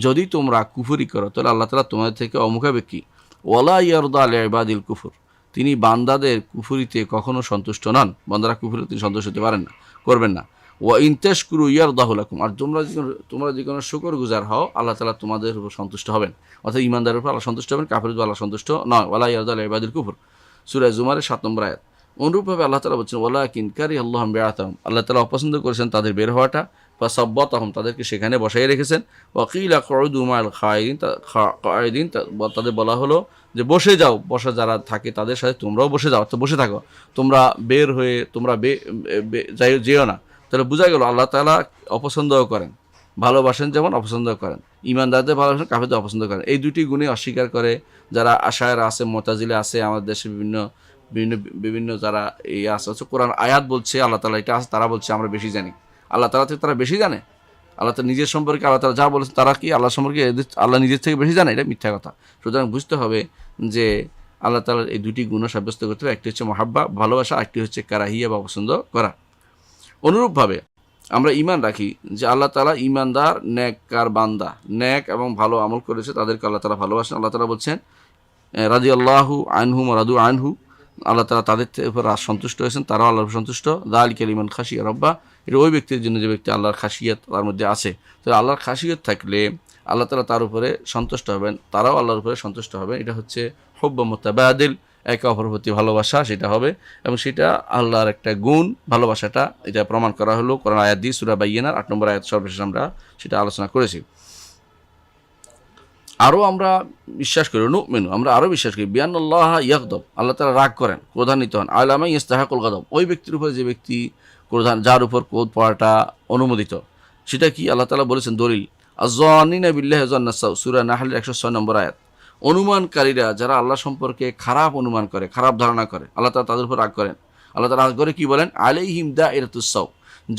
যদি তোমরা কুফরি করো তাহলে আল্লাহ তাআলা তোমাদের থেকে অমুখাপেক্ষী। ওয়ালা ইয়ারদা লিইবাদিল কুফর, তিনি বান্দাদের কুফরিতে কখনো সন্তুষ্ট নন। বান্দারা কুফরিতে তিনি সন্তুষ্ট হতে পারেন না, করবেন না। ওয়া ইন তাশকুরু ইয়ারদাহু লাকুম, আর তোমরা যে কোনো শুকরগুজার হও আল্লাহ তাআলা তোমাদের উপর সন্তুষ্ট হবেন। অর্থাৎ ইমানদারের উপর আল্লাহ সন্তুষ্ট হবেন, কাফেরের উপর আল্লাহ সন্তুষ্ট নয়। ওয়ালা ইয়ারদা লিইবাদিল কুফর, সূরা জুমারের 7 নম্বর আয়াত। অনুরূপভাবে আল্লাহ তাআলা বলছেন ওয়ালাকিন কারিহাল্লাহু বিআতাহুম, আল্লাহ তাআলা অপছন্দ করেছেন তাদের বের হওয়াটা। ফাসাব্বাতাহুম, তাদেরকে সেখানে বসাই রেখেছেন। ওয়াকিলা কউদু মাআল কায়দিন, তাদের বলা হলো যে বসে যাও, বসা যারা থাকে তাদের সাথে তোমরাও বসে যাও, তো বসে থাকো, তোমরা বের হয়ে তোমরা যেও না। তাহলে বোঝা গেল আল্লাহ তাআলা অপছন্দও করেন, ভালোবাসেন, যেমন অপছন্দ করেন। ইমানদারদের ভালোবাসেন, কাফেরদের অপছন্দ করেন। এই দুটি গুণে অস্বীকার করে যারা আশায়েরা আছে, মুতাজিলা আছে, আমাদের দেশে বিভিন্ন যারা এই আছে, কোরআন আয়াত বলছে আল্লাহ তাআলা এটা আছে, তারা বলছে আমরা বেশি জানি। আল্লাহ তাআলা থেকে তারা বেশি জানে? আল্লাহ তাআলা নিজের সম্পর্কে আল্লাহ তাআলা যা বলেছেন, তারা কি আল্লাহ সম্পর্কে আল্লাহ নিজের থেকে বেশি জানে? এটা মিথ্যা কথা। সুতরাং বুঝতে হবে যে আল্লাহ তাআলার এই দুটি গুণ সাব্যস্ত করতে হবে। একটি হচ্ছে মহাব্বা, ভালোবাসা, একটি হচ্ছে কারাহিয়া বা পছন্দ করা। অনুরূপভাবে আমরা ঈমান রাখি যে আল্লাহ তাআলা ঈমানদার, নেককার বান্দা, নেক এবং ভালো আমল করেছে তাদেরকে আল্লাহ তাআলা ভালোবাসেন। আল্লাহ তাআলা বলছেন রাদিয়াল্লাহু আনহুম ওয়া রাদু আনহু, আল্লাহ তাআলা তাদের উপর সন্তুষ্ট হয়েছেন, তারাও আল্লাহর উপর সন্তুষ্ট। যালিকা লিমান খাশিয়া রাব্বা, এটা ওই ব্যক্তির জন্য যে ব্যক্তি আল্লাহর খাশিয়াত তার মধ্যে আছে। তো আল্লাহর খাশিয়াত থাকলে আল্লাহ তাআলা তার উপরে সন্তুষ্ট হবেন, তারাও আল্লাহর উপরে সন্তুষ্ট হবেন। এটা হচ্ছে হুব্ব মুতাবাদিল, একে অপরের প্রতি ভালোবাসা, সেটা হবে। এবং সেটা আল্লাহর একটা গুণ, ভালোবাসাটা, এটা প্রমাণ করা হলো কোরআন আয়াত দিয়ে, সূরা বাইয়িনার 8 নম্বর আয়াত সর্বশেষ আমরা সেটা আলোচনা করেছি। আরও আমরা বিশ্বাস করি, আমরা আরও বিশ্বাস করি বিআন্নাল্লাহ ইয়াগদাব, আল্লাহ তাআলা রাগ করেন, ক্রোধান্বিত হন। আলামা ইস্তাহাকুল গাদাব, ওই ব্যক্তির উপরে যে ব্যক্তি যার উপর ক্রোধ পড়াটা অনুমোদিত, সেটা কি? আল্লাহ তাআলা বলেছেন দলিল আয-যান্নিনা বিল্লাহি যান্না সাউ, সূরা নাহলের 106 নম্বর আয়াত। অনুমানকারীরা যারা আল্লাহ সম্পর্কে খারাপ অনুমান করে, খারাপ ধারণা করে, আল্লাহ তাআলা তাদের উপর রাগ করেন। আল্লাহ তাআলা রাগ করে কি বলেন? আলাইহিম দাইরাতুস সাউ,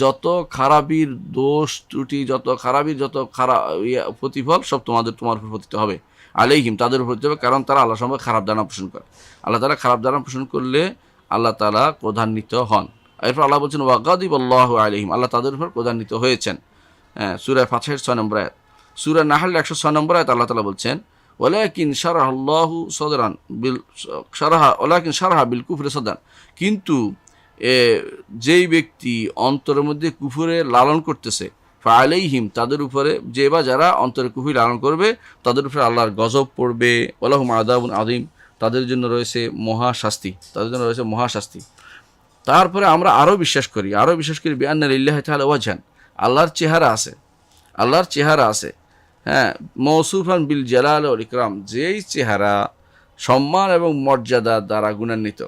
যত খারাপির দোষ ত্রুটি, যত খারাপ প্রতিফল সব তোমার উপর পতিত হবে। আলাইহিম, তাদের উপর পতিত হবে, কারণ তারা আল্লাহ সম্পর্কে খারাপ ধারণা পোষণ করে। আল্লাহ তাআলা খারাপ ধারণা পোষণ করলে আল্লাহ তাআলা ক্রোধান্বিত হন। এরপর আল্লাহ বলছেন ওয়াগাদিবাল্লাহু আলাইহিম, আল্লাহ তাদের উপর ক্রোধান্বিত হয়েছেন। সূরা ফাতহের 6 নম্বর আয়াত। সূরা নাহলের 106 নম্বর আয়াত আল্লাহ তাআলা বলছেন ওয়ালাকিন শারাহাল্লাহু সাদরান ওয়ালাকিন শারাহা বিল কুফরি সাদরান, কিন্তু যেই ব্যক্তি অন্তরের মধ্যে কুফরে লালন করতেছে, ফাআলাইহিম, তাদের উপরে যে বা যারা অন্তরে কুফরি লালন করবে তাদের উপরে আল্লাহর গজব পড়বে। ওয়ালাহুম আযাবুন আযীম, তাদের জন্য রয়েছে মহাশাস্তি। তারপরে আমরা আরও বিশ্বাস করি বিআন্না লিল্লাহি তাআলা ওয়াজহান, আল্লাহর চেহারা আছে। হ্যাঁ, মওসুফান বিল জালাল ওয়াল ইকরাম, যেই চেহারা সম্মান এবং মর্যাদা দ্বারা গুণান্বিত।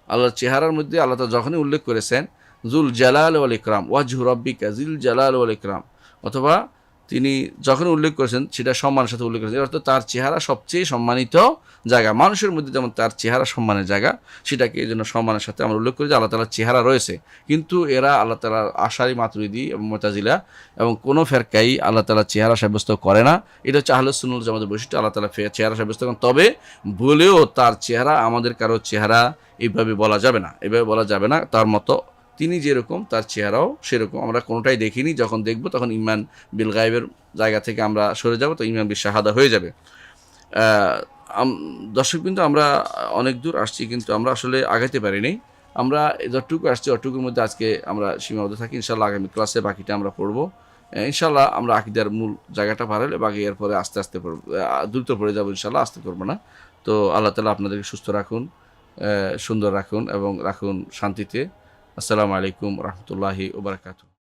আল্লাহর চেহারার মধ্যে আল্লাহ তাআলা যখনই উল্লেখ করেছেন জুল জালাল ওয়াল ইকরাম, ওয়াজহু রাব্বিকা জিল জালাল ওয়াল ইকরাম, অথবা তিনি যখন উল্লেখ করেছেন সেটা সম্মানের সাথে উল্লেখ করেছেন, অর্থাৎ তার চেহারা সবচেয়ে সম্মানিত জায়গা। মানুষের মধ্যে যেমন তার চেহারা সম্মানের জায়গা, সেটাকে এই জন্য সম্মানের সাথে আমরা উল্লেখ করি যে আল্লাহ তাআলার চেহারা রয়েছে। কিন্তু এরা আল্লাহ তাআলার আশারি, মাতুরিদি এবং মুতাজিলা এবং কোনো ফেরকাই আল্লাহ তাআলার চেহারা সাব্যস্ত করে না। এটা হচ্ছে আহলে সুন্নাত ওয়াল জামাতের বৈশিষ্ট্য, আল্লাহ তাআলা চেহারা সাব্যস্ত করেন। তবে বলেও তার চেহারা আমাদের কারো চেহারা এইভাবে বলা যাবে না, তার মতো তিনি যেরকম তার চেহারাও সেরকম। আমরা কোনোটাই দেখিনি, যখন দেখব তখন ঈমান বিল গায়বের জায়গা থেকে আমরা সরে যাব, তো ঈমান বিশ শাহাদা হয়ে যাবে। দর্শকবৃন্দ, আমরা অনেক দূর আসছি কিন্তু আমরা আসলে আগাইতে পারিনি। আমরা যতটুকু আসছি অতটুকুর মধ্যে আজকে আমরা সীমাবদ্ধ থাকি। ইনশাআল্লাহ আগামী ক্লাসে বাকিটা আমরা পড়বো। ইনশাআল্লাহ আমরা আকীদার মূল জায়গাটা পার হলে বাকি এরপরে আস্তে আস্তে পড়ব, দ্রুত পড়ে যাবো ইনশাআল্লাহ, আস্তে করবো না। তো আল্লাহ তাআলা আপনাদেরকে সুস্থ রাখুন, সুন্দর রাখুন এবং রাখুন শান্তিতে। আসসালামু আলাইকুম রহমতুল্লাহি ওয়া বারাকাতুহু।